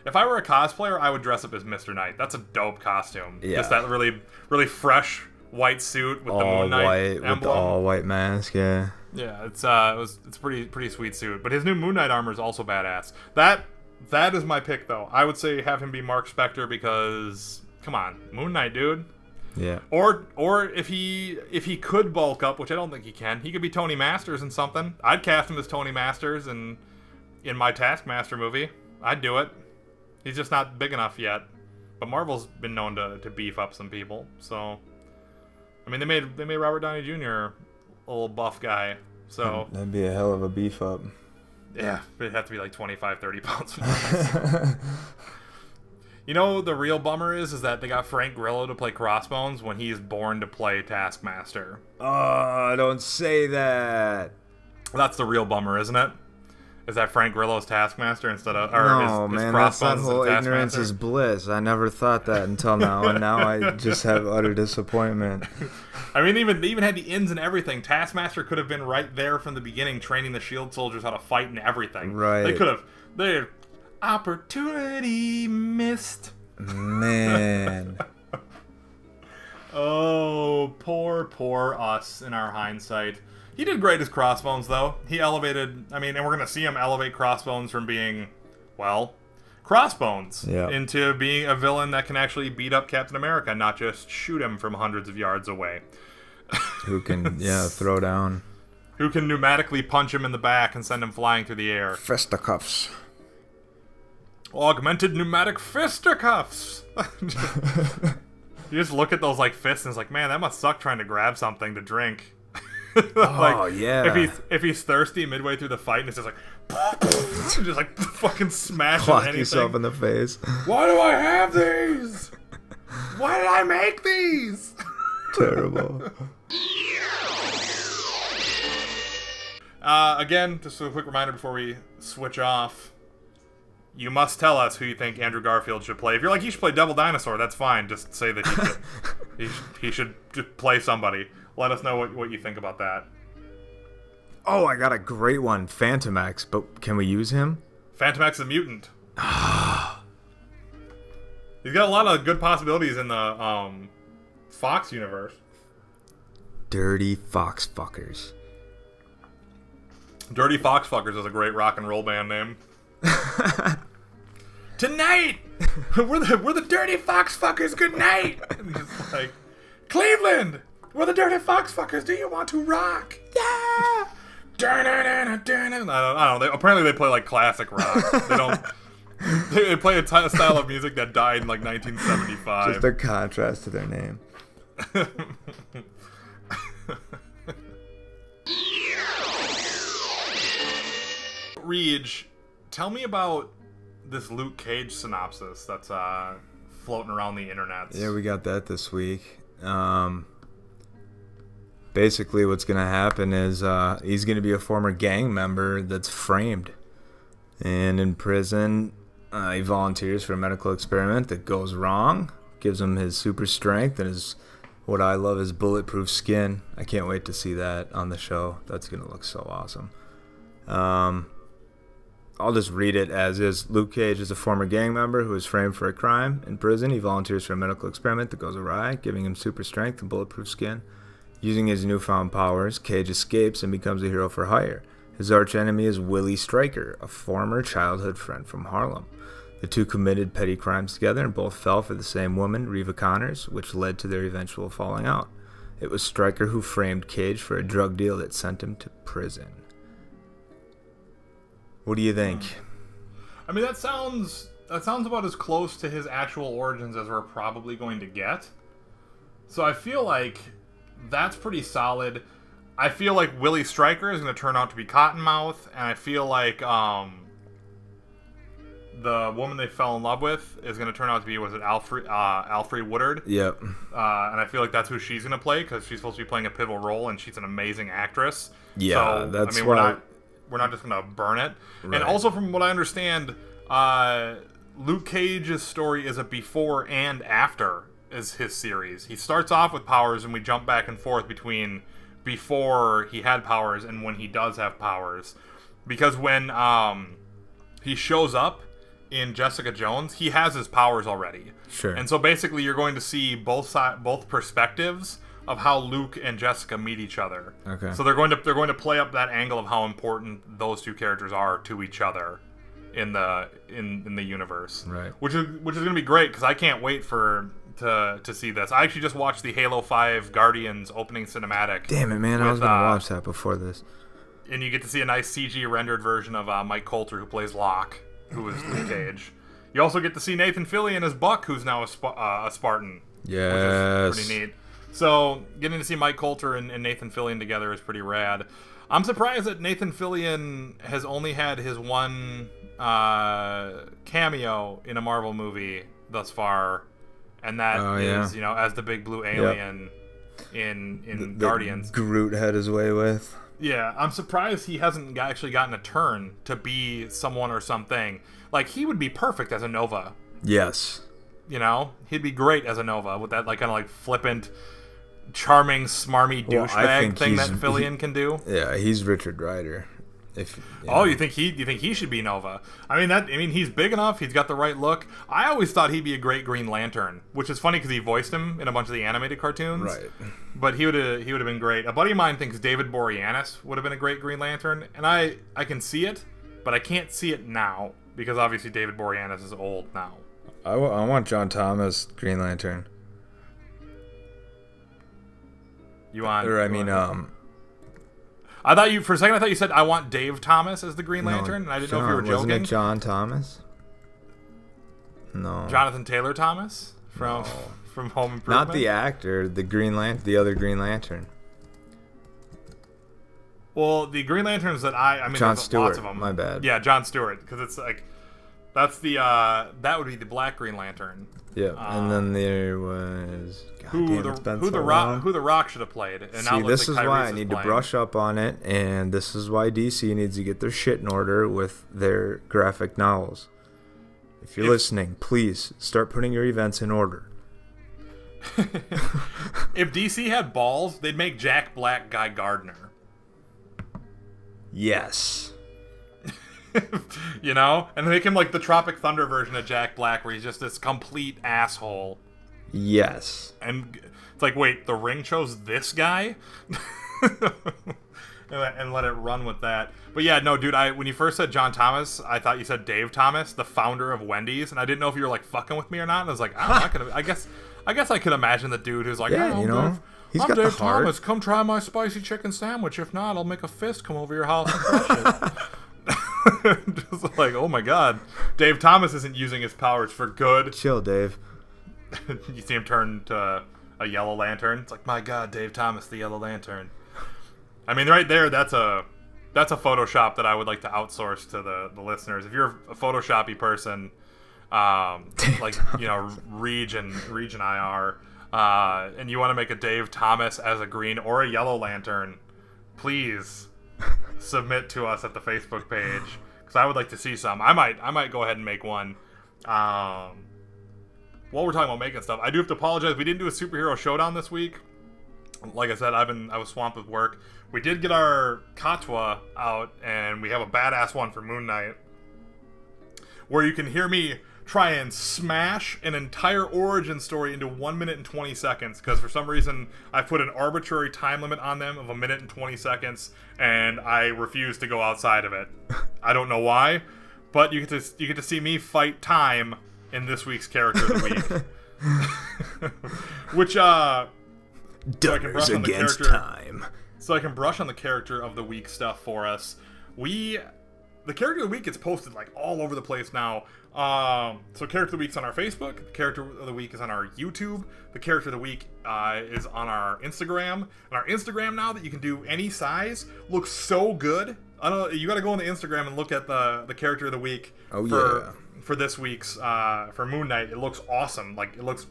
if I were a cosplayer, I would dress up as Mr. Knight. That's a dope costume. Yeah. Just that really, really fresh white suit with the Moon Knight emblem. With the all white mask. Yeah. Yeah, it's a pretty sweet suit. But his new Moon Knight armor is also badass. That is my pick, though. I would say have him be Mark Spector because, come on, Moon Knight, dude. Yeah. Or if he could bulk up, which I don't think he can, he could be Tony Masters in something. I'd cast him as Tony Masters in my Taskmaster movie. I'd do it. He's just not big enough yet. But Marvel's been known to beef up some people, so I mean they made Robert Downey Jr. a little buff guy. So that'd be a hell of a beef up. Yeah, it'd have to be like 25, 30 pounds. You know, the real bummer is that they got Frank Grillo to play Crossbones when he's born to play Taskmaster. Oh, don't say that. That's the real bummer, isn't it? Is that Frank Grillo's Taskmaster instead of... No, man, that's that whole ignorance is bliss. I never thought that until now, and now I just have utter disappointment. I mean, they even had the ins and everything. Taskmaster could have been right there from the beginning, training the S.H.I.E.L.D. soldiers how to fight and everything. Right. They could have... Opportunity missed. Man. Oh, poor us in our hindsight. He did great as Crossbones, though. He elevated... I mean, and we're going to see him elevate Crossbones from being, well, Crossbones into being a villain that can actually beat up Captain America, not just shoot him from hundreds of yards away. Who can, throw down. Who can pneumatically punch him in the back and send him flying through the air. Fisticuffs. Augmented pneumatic fisticuffs. You just look at those like fists and it's like, man, that must suck trying to grab something to drink. If he's thirsty midway through the fight and it's just like just like fucking smashing Clock anything. yourself in the face. Why do I have these? Why did I make these? Terrible. Again, just a quick reminder before we switch off. You must tell us who you think Andrew Garfield should play. If you're like, he should play Devil Dinosaur, that's fine. Just say that he should just play somebody. Let us know what you think about that. Oh, I got a great one. Phantomax, but can we use him? Phantomax is a mutant. He's got a lot of good possibilities in the Fox universe. Dirty Fox Fuckers. Dirty Fox Fuckers is a great rock and roll band name. Tonight, we're the Dirty Fox Fuckers. Good night. And just like, Cleveland, we're the Dirty Fox Fuckers. Do you want to rock? Yeah. I don't know. Apparently, they play like classic rock. They don't. They play a style of music that died in like 1975. Just a contrast to their name. Reej, tell me about this Luke Cage synopsis that's floating around the internet. Yeah, we got that this week. Basically, what's going to happen is he's going to be a former gang member that's framed. And in prison, he volunteers for a medical experiment that goes wrong, gives him his super strength and what I love is bulletproof skin. I can't wait to see that on the show. That's going to look so awesome. I'll just read it as is. Luke Cage is a former gang member who is framed for a crime. In prison, he volunteers for a medical experiment that goes awry, giving him super strength and bulletproof skin. Using his newfound powers, Cage escapes and becomes a hero for hire. His archenemy is Willie Stryker, a former childhood friend from Harlem. The two committed petty crimes together and both fell for the same woman, Reva Connors, which led to their eventual falling out. It was Stryker who framed Cage for a drug deal that sent him to prison. What do you think? I mean, that sounds about as close to his actual origins as we're probably going to get. So I feel like that's pretty solid. I feel like Willie Stryker is going to turn out to be Cottonmouth, and I feel like the woman they fell in love with is going to turn out to be, was it Alfre Woodard? Yep. And I feel like that's who she's going to play, because she's supposed to be playing a pivotal role, and she's an amazing actress. Yeah, so, that's we're not just going to burn it. Right. And also, from what I understand, Luke Cage's story is a before and after is his series. He starts off with powers, and we jump back and forth between before he had powers and when he does have powers. Because when he shows up in Jessica Jones, he has his powers already. Sure. And so basically you're going to see both perspectives of how Luke and Jessica meet each other. Okay. So they're going to play up that angle of how important those two characters are to each other in the universe. Right. Which is going to be great, because I can't wait to see this. I actually just watched the Halo 5 Guardians opening cinematic. Damn it, man! I was gonna watch that before this. And you get to see a nice CG rendered version of Mike Coulter, who plays Locke, who is Luke Cage. You also get to see Nathan Fillion as Buck, who's now a Spartan. Yes. Which is pretty neat. So, getting to see Mike Coulter and Nathan Fillion together is pretty rad. I'm surprised that Nathan Fillion has only had his one cameo in a Marvel movie thus far, and that is, as the big blue alien in Guardians. Groot had his way with. Yeah, I'm surprised he hasn't actually gotten a turn to be someone or something. Like, he would be perfect as a Nova. Yes. He'd be great as a Nova with that kind of flippant, charming, smarmy douchebag thing that Fillion can do. Yeah, he's Richard Rider. You think he should be Nova? I mean, he's big enough. He's got the right look. I always thought he'd be a great Green Lantern, which is funny because he voiced him in a bunch of the animated cartoons. Right. But he would have been great. A buddy of mine thinks David Boreanaz would have been a great Green Lantern, and I can see it, but I can't see it now because obviously David Boreanaz is old now. I want John Thomas Green Lantern. You want? Or I thought you for a second. I thought you said I want Dave Thomas as the Green Lantern, and I didn't know if you were joking. Wasn't it John Thomas? No. Jonathan Taylor Thomas from Home Improvement. Not the actor, the the other Green Lantern. Well, the Green Lanterns that John there's Stewart. lots of them. My bad. Yeah, John Stewart, because it's like that's the that would be the Black Green Lantern. Yeah, and then there was who the Rock should have played. And See, this is why I need to brush up on it, and this is why DC needs to get their shit in order with their graphic novels. If you're listening, please start putting your events in order. If DC had balls, they'd make Jack Black Guy Gardner. Yes. You know? And make him like the Tropic Thunder version of Jack Black, where he's just this complete asshole. Yes. And it's like, wait, the Ring chose this guy? And let it run with that. But yeah, no, dude, when you first said John Thomas, I thought you said Dave Thomas, the founder of Wendy's, and I didn't know if you were like fucking with me or not. And I was like, I guess I could imagine the dude who's like, yeah, you know, I'm Dave Thomas. Come try my spicy chicken sandwich. If not, I'll make a fist come over your house and crush it. Just like, oh my god, Dave Thomas isn't using his powers for good. Chill, Dave. You see him turn to a Yellow Lantern. It's like, my god, Dave Thomas, the Yellow Lantern. I mean, right there, that's a Photoshop that I would like to outsource to the listeners. If you're a Photoshoppy person, like, you know, Region IR, and you want to make a Dave Thomas as a green or a Yellow Lantern, please submit to us at the Facebook page, because I would like to see some. I might go ahead and make one. While we're talking about making stuff, I do have to apologize. We didn't do a superhero showdown this week. Like I said, I was swamped with work. We did get our Katwa out, and we have a badass one for Moon Knight, where you can hear me try and smash an entire origin story into 1 minute and 20 seconds, because for some reason I put an arbitrary time limit on them of 1 minute and 20 seconds, and I refuse to go outside of it. I don't know why, but you get to see me fight time in this week's Character of the Week. Which, Dunners against time. So I can brush on the Character of the Week stuff for us. The Character of the Week gets posted like all over the place now. So Character of the Week's on our Facebook. The Character of the Week is on our YouTube. The Character of the Week is on our Instagram. And our Instagram now that you can do any size looks so good. I don't know, you got to go on the Instagram and look at the Character of the Week for this week's for Moon Knight. It looks awesome. Like it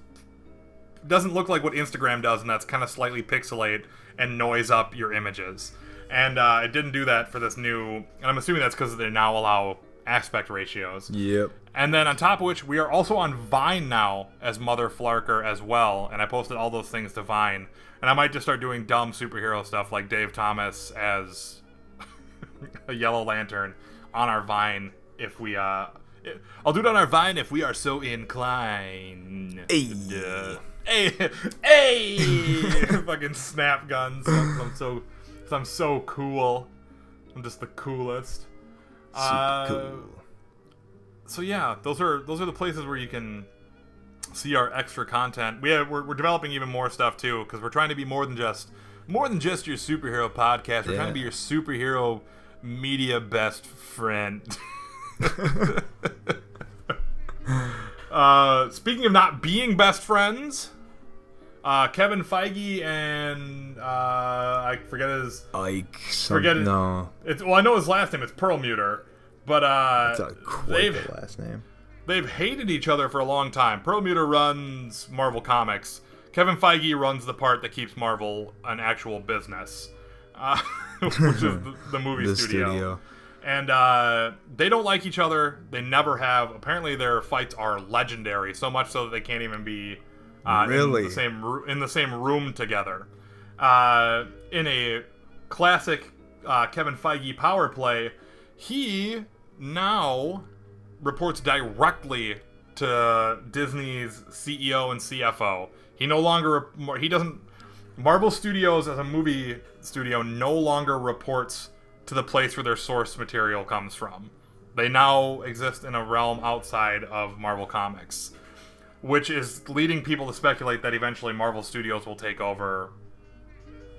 doesn't look like what Instagram does, and that's kind of slightly pixelate and noise up your images. And it didn't do that for this new, and I'm assuming that's because they now allow aspect ratios. Yep. And then on top of which, we are also on Vine now as Mother Flarker as well, and I posted all those things to Vine. And I might just start doing dumb superhero stuff like Dave Thomas as a Yellow Lantern on our Vine if we, I'll do it on our Vine if we are so inclined. Hey! Fucking snap guns. I'm so cool. I'm just the coolest. Super cool. So yeah, those are the places where you can see our extra content. We're developing even more stuff too, because we're trying to be more than just your superhero podcast. We're trying to be your superhero media best friend. Speaking of not being best friends, Kevin Feige and I forget his Ike. No. I know his last name. It's Perlmutter, but that's quite the last name. They've hated each other for a long time. Perlmutter runs Marvel Comics. Kevin Feige runs the part that keeps Marvel an actual business, which is the movie studio. And they don't like each other. They never have. Apparently, their fights are legendary, so much so that they can't even be really in the same room together. In a classic Kevin Feige power play, he now reports directly to Disney's CEO and CFO. He no longer Marvel Studios as a movie studio no longer reports to the place where their source material comes from. They now exist in a realm outside of Marvel Comics, which is leading people to speculate that eventually Marvel Studios will take over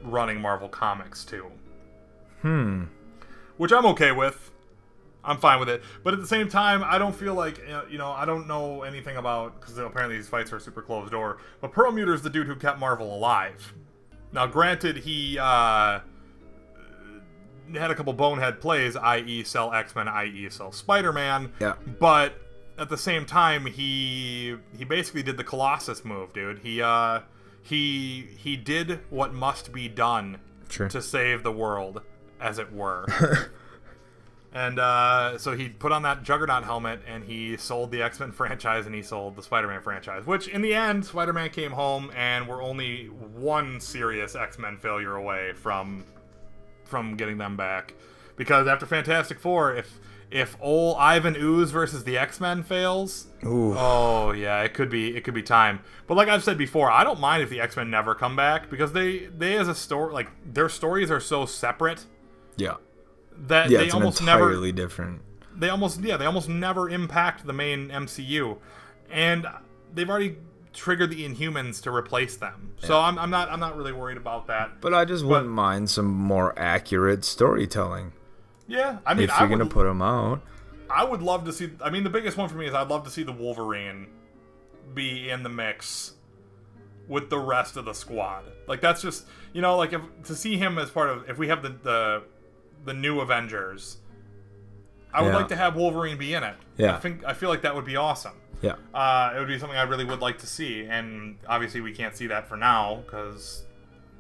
running Marvel Comics too. Which I'm okay with. I'm fine with it. But at the same time, I don't feel like, I don't know anything about, because apparently these fights are super closed door, but Perlmutter's the dude who kept Marvel alive. Now, granted, he had a couple bonehead plays, i.e. sell X-Men, i.e. sell Spider-Man. Yeah. But at the same time, he basically did the Colossus move, dude. He did what must be done to save the world, as it were. And so he put on that Juggernaut helmet, and he sold the X-Men franchise, and he sold the Spider-Man franchise. Which, in the end, Spider-Man came home, and we're only one serious X-Men failure away from getting them back. Because after Fantastic Four, if old Ivan Ooze versus the X-Men fails, oh yeah, it could be time. But like I've said before, I don't mind if the X-Men never come back, because they as a story, like, their stories are so separate. Yeah. That they it's almost entirely different. They almost never impact the main MCU, and they've already triggered the Inhumans to replace them. So I'm not really worried about that. But I just wouldn't mind some more accurate storytelling. Yeah, I mean, if you're gonna put them out, I would love to see. I mean, the biggest one for me is I'd love to see the Wolverine be in the mix with the rest of the squad. Like, that's just, like, to see him as part of, if we have the new Avengers, I would like to have Wolverine be in it. Yeah. I feel like that would be awesome. Yeah. It would be something I really would like to see, and obviously we can't see that for now because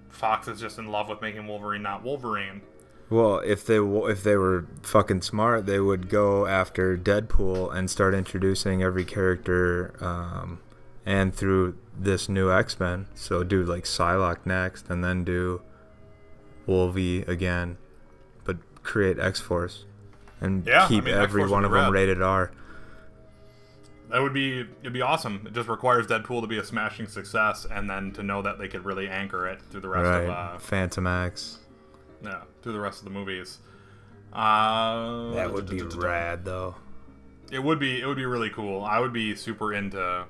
Fox is just in love with making Wolverine not Wolverine. Well, if they were fucking smart, they would go after Deadpool and start introducing every character, and through this new X-Men. So do like Psylocke next, and then do Wolvie again. Create X-Force and keep every one of them rated R. It'd be awesome. It just requires Deadpool to be a smashing success, and then to know that they could really anchor it through the rest of Phantom X. Yeah, through the rest of the movies. That would be rad, though. It would be really cool. I would be super into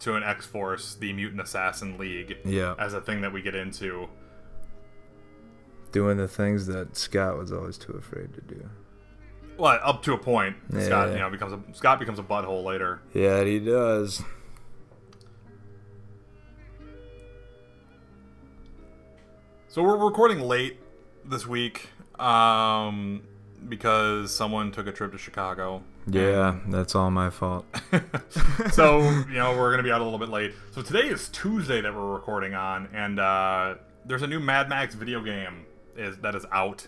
an X-Force, the Mutant Assassin League, as a thing that we get into. Doing the things that Scott was always too afraid to do. Well, up to a point. Yeah. Scott becomes a butthole later. Yeah, he does. So we're recording late this week, because someone took a trip to Chicago. Yeah, that's all my fault. So, we're gonna be out a little bit late. So today is Tuesday that we're recording on, and there's a new Mad Max video game that is out,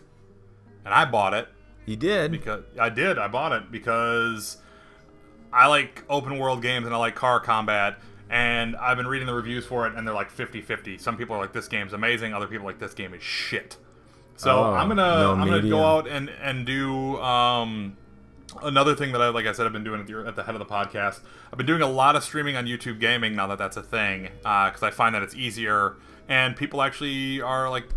and I bought it. You did? Because I bought it because I like open world games and I like car combat, and I've been reading the reviews for it, and they're like 50-50. Some people are like, this game's amazing, other people are like, this game is shit. So I'm gonna go out and do another thing that like I said, I've been doing at the head of the podcast. I've been doing a lot of streaming on YouTube Gaming now that that's a thing, because I find that it's easier, and people actually are like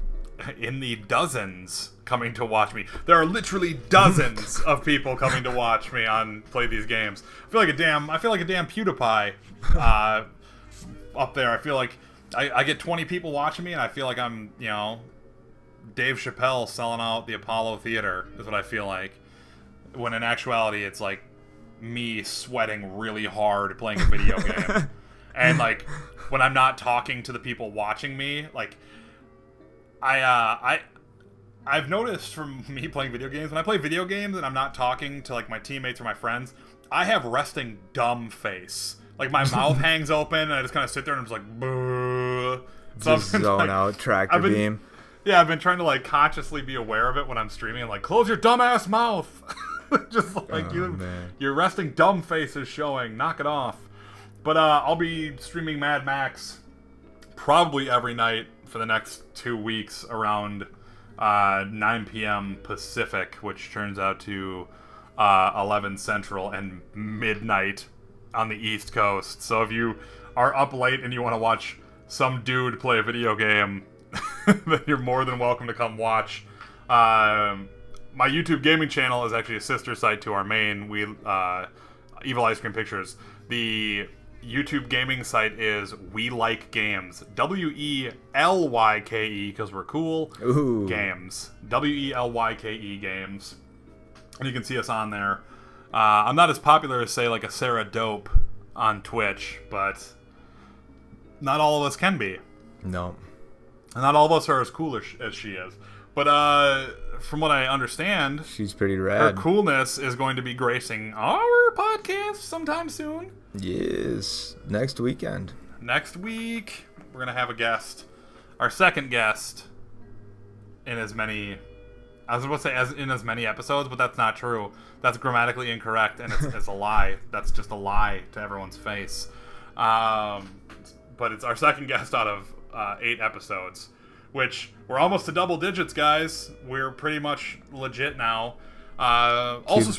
in the dozens coming to watch me. There are literally dozens of people coming to watch me play these games. I feel like a damn PewDiePie up there. I feel like I get 20 people watching me, and I feel like I'm Dave Chappelle selling out the Apollo Theater is what I feel like. When in actuality, it's like me sweating really hard playing a video game. And like when I'm not talking to the people watching me, like I've noticed from me playing video games, when I play video games and I'm not talking to like my teammates or my friends, I have resting dumb face. Like my mouth hangs open and I just kind of sit there and I'm just like, boo. So just zone out, tractor beam. Yeah, I've been trying to like consciously be aware of it when I'm streaming. Like, close your dumbass mouth. Just like your resting dumb face is showing. Knock it off. But I'll be streaming Mad Max probably every night for the next 2 weeks around 9 p.m. Pacific, which turns out to 11 Central and midnight on the East Coast. So if you are up late and you want to watch some dude play a video game, then you're more than welcome to come watch. My YouTube gaming channel is actually a sister site to our main. Evil Ice Cream Pictures. The YouTube gaming site is We Like Games. WELYKE, because we're cool. Ooh. Games. WELYKE Games. And you can see us on there. I'm not as popular as, say, like a Sarah Dope on Twitch, but not all of us can be. No. And not all of us are as cool as she is. But from what I understand, she's pretty her rad. coolness is going to be gracing our podcast sometime soon. Yes. Next weekend. Next week, we're going to have a guest. Our second guest in as many... I was about to say as in as many episodes, but that's not true. That's grammatically incorrect, and it's a lie. That's just a lie to everyone's face. But it's our second guest out of 8 episodes, which we're almost to double digits, guys. We're pretty much legit now. Also,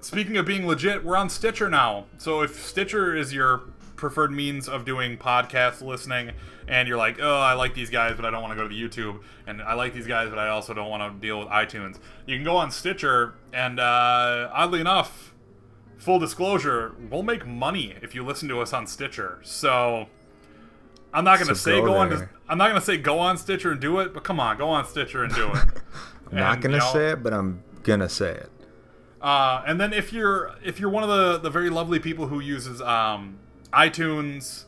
speaking of being legit, we're on Stitcher now. So if Stitcher is your preferred means of doing podcast listening, and you're like, oh, I like these guys, but I don't want to go to the YouTube, and I like these guys, but I also don't want to deal with iTunes, you can go on Stitcher, and oddly enough, full disclosure, we'll make money if you listen to us on Stitcher. So I'm not going to say I'm not going to say go on Stitcher and do it, but come on, go on Stitcher and do it. I'm not going to say it, but I'm going to say it. And then if you're one of the very lovely people who uses iTunes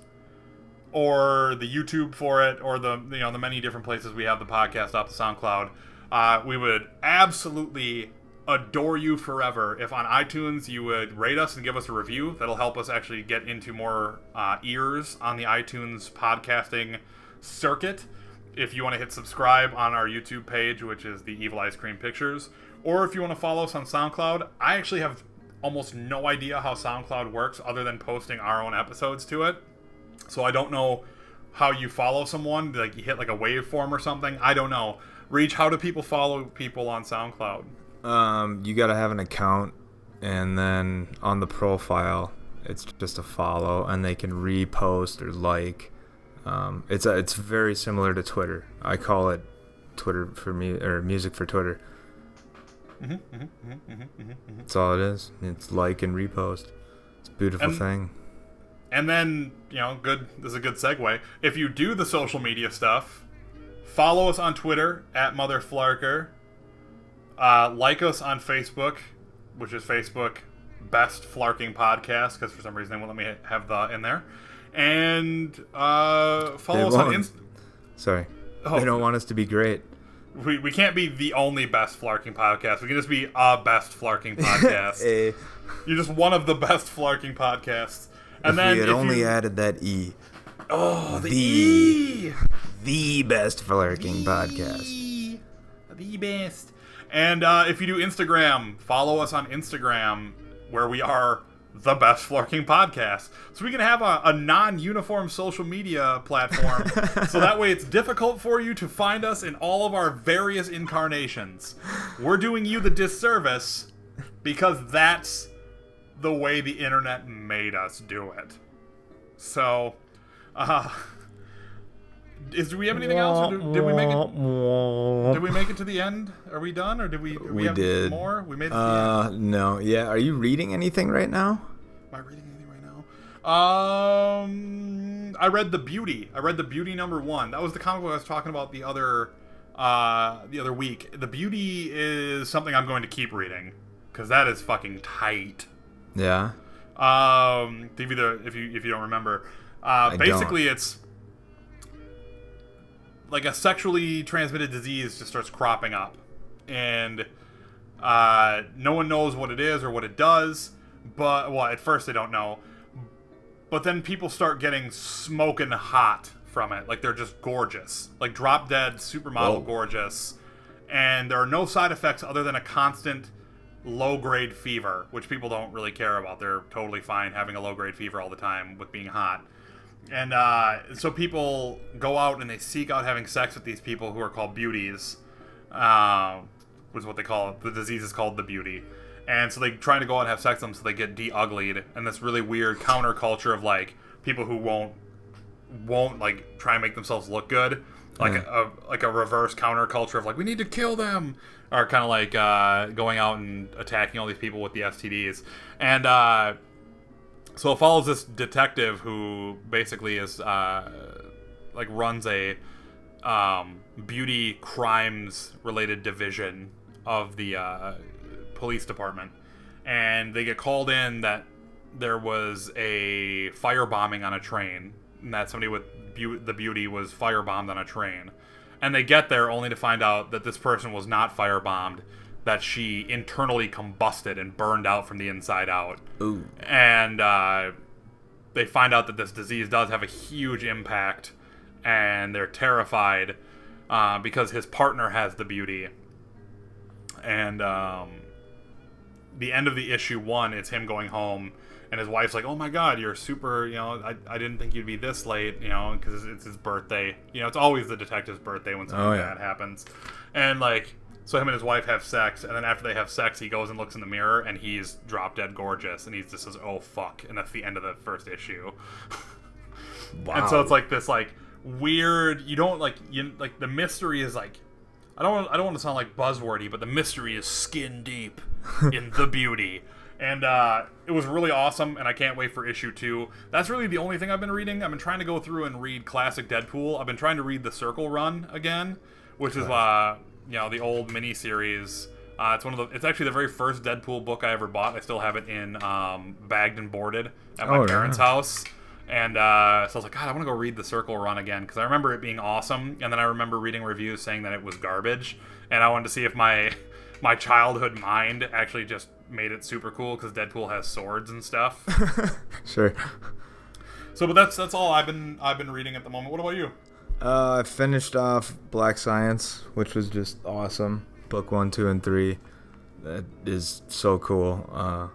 or the YouTube for it, or the many different places we have the podcast off the SoundCloud, we would absolutely adore you forever if on iTunes you would rate us and give us a review. That'll help us actually get into more ears on the iTunes podcasting circuit. If you want to hit subscribe on our YouTube page, which is the Evil Ice Cream Pictures, or if you want to follow us on SoundCloud, I actually have almost no idea how SoundCloud works other than posting our own episodes to it. So I don't know how you follow someone, like you hit like a waveform or something. I don't know. Reach, how do people follow people on SoundCloud? You gotta have an account, and then on the profile, it's just a follow, and they can repost or like. It's very similar to Twitter. I call it Twitter for me, or music for Twitter. That's all it is. It's like and repost. It's a beautiful thing. And then, good. This is a good segue. If you do the social media stuff, follow us on Twitter at MotherFlarker. Like us on Facebook, which is Facebook Best Flarking Podcast, because for some reason they won't let me have the in there. And follow us on Sorry. They don't want us to be great. We can't be the only best flarking podcast. We can just be a best flarking podcast. You're just one of the best flarking podcasts. And if we had only added that E. Oh, the E! The best flarking podcast. The best. And if you do Instagram, follow us on Instagram, where we are the best flarking podcast. So we can have a non-uniform social media platform. So that way it's difficult for you to find us in all of our various incarnations. We're doing you the disservice because that's the way the internet made us do it. So, do we have anything else? Or did we make it? Did we make it to the end? Are we done, or did we have did more? We made it to the end. No. Yeah. Are you reading anything right now? Am I reading anything right now? I read The Beauty. I read The Beauty #1. That was the comic book I was talking about the other week. The Beauty is something I'm going to keep reading because that is fucking tight. Yeah. If you don't remember, basically it's like a sexually transmitted disease just starts cropping up, and no one knows what it is or what it does. But at first they don't know. But then people start getting smoking hot from it, like they're just gorgeous, like drop dead supermodel gorgeous, and there are no side effects other than a constant low-grade fever, which people don't really care about. They're totally fine having a low-grade fever all the time with being hot. And so people go out and they seek out having sex with these people who are called beauties, which is what they call it. The disease is called the beauty. And so they try to go out and have sex with them so they get de-uglied. And this really weird counterculture of, like, people who won't like, try and make themselves look good. Like a reverse counterculture of, like, we need to kill them. Or kind of like going out and attacking all these people with the STDs. And So it follows this detective who basically is runs a beauty crimes related division of the police department, and they get called in that there was a firebombing on a train, and that somebody with the beauty was firebombed on a train, and they get there only to find out that this person was not firebombed, that she internally combusted and burned out from the inside out. Ooh. And they find out that this disease does have a huge impact, and they're terrified because his partner has the beauty. And the end of the issue 1, it's him going home, and his wife's like, "Oh my God, you're super, I didn't think you'd be this late, because it's his birthday. It's always the detective's birthday when something bad happens." And so him and his wife have sex, and then after they have sex, he goes and looks in the mirror, and he's drop dead gorgeous, and he just says, "Oh fuck," and that's the end of the first issue. Wow. And so it's weird. You don't the mystery is I don't want to sound buzzwordy, but the mystery is skin deep in the beauty. And it was really awesome, and I can't wait for issue 2. That's really the only thing I've been reading. I've been trying to go through and read classic Deadpool. I've been trying to read the Circle Run again, which is the old miniseries. It's actually the very first Deadpool book I ever bought. I still have it in bagged and boarded at my parents' house. And so I was like, God, I want to go read the Circle Run again, because I remember it being awesome, and then I remember reading reviews saying that it was garbage, and I wanted to see if my childhood mind actually just made it super cool, because Deadpool has swords and stuff. Sure. So, but that's all I've been reading at the moment. What about you? I finished off Black Science, which was just awesome. Book 1, 2, and 3. That is so cool.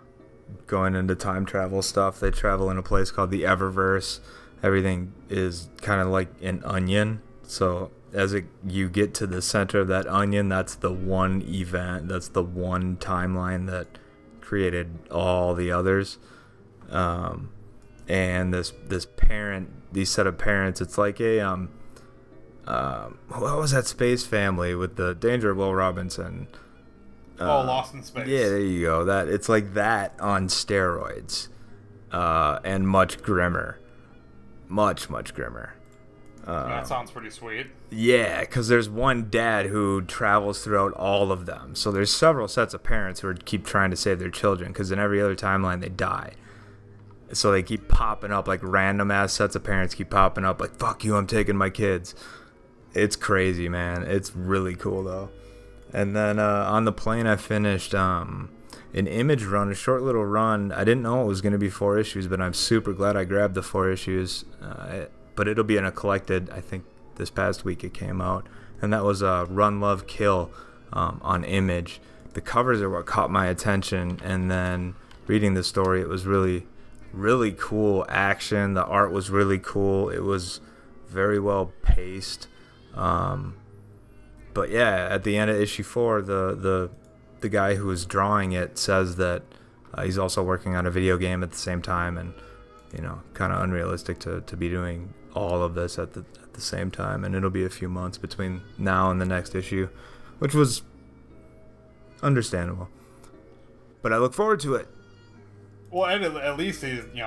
Going into time travel stuff. They travel in a place called the Eververse. Everything is kind of like an onion. So as you get to the center of that onion, that's the one event, that's the one timeline that created all the others. And this set of parents, it's like a what was that Space Family with the Danger of Will Robinson? Lost in Space. Yeah, there you go. That it's like that on steroids, and much grimmer, much grimmer. That sounds pretty sweet. Yeah, because there's one dad who travels throughout all of them. So there's several sets of parents who keep trying to save their children, because in every other timeline they die. So they keep popping up, random ass sets of parents keep popping up, fuck you, I'm taking my kids. It's crazy, man. It's really cool though. And then on the plane, I finished an Image run, a short little run. I didn't know it was going to be 4 issues, but I'm super glad I grabbed the 4 issues. But it'll be in a collected, I think this past week it came out. And that was Run, Love, Kill on Image. The covers are what caught my attention. And then reading the story, it was really, really cool action. The art was really cool. It was very well paced. But yeah, at the end of issue 4, the guy who was drawing it says that he's also working on a video game at the same time, and kind of unrealistic to be doing all of this at the same time, and it'll be a few months between now and the next issue, which was understandable. But I look forward to it. Well, and at least he's the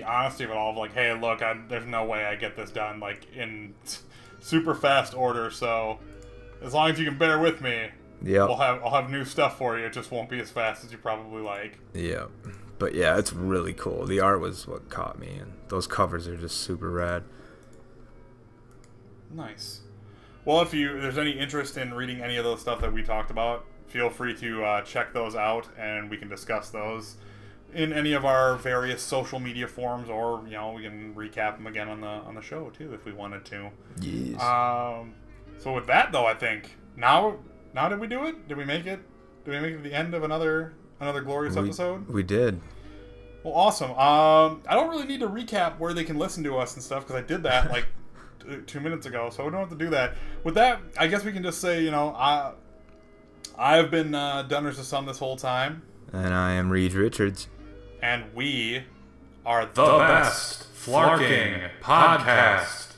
honesty of it all, of hey, look, there's no way I get this done in super fast order, so as long as you can bear with me, yeah, I'll have new stuff for you. It just won't be as fast as you probably like. Yeah, but yeah, it's really cool. The art was what caught me, and those covers are just super rad. Nice. Well, if there's any interest in reading any of those stuff that we talked about, feel free to check those out, and we can discuss those in any of our various social media forums, or we can recap them again on the show too if we wanted to. Yes. So with that though, I think now did we do it? Did we make it? Did we make it to the end of another glorious episode? We did. Well, awesome. I don't really need to recap where they can listen to us and stuff, because I did that 2 minutes ago, so we don't have to do that. With that, I guess we can just say, I've been Dunners to Some this whole time. And I am Reed Richards. And we are the best Flarking Podcast.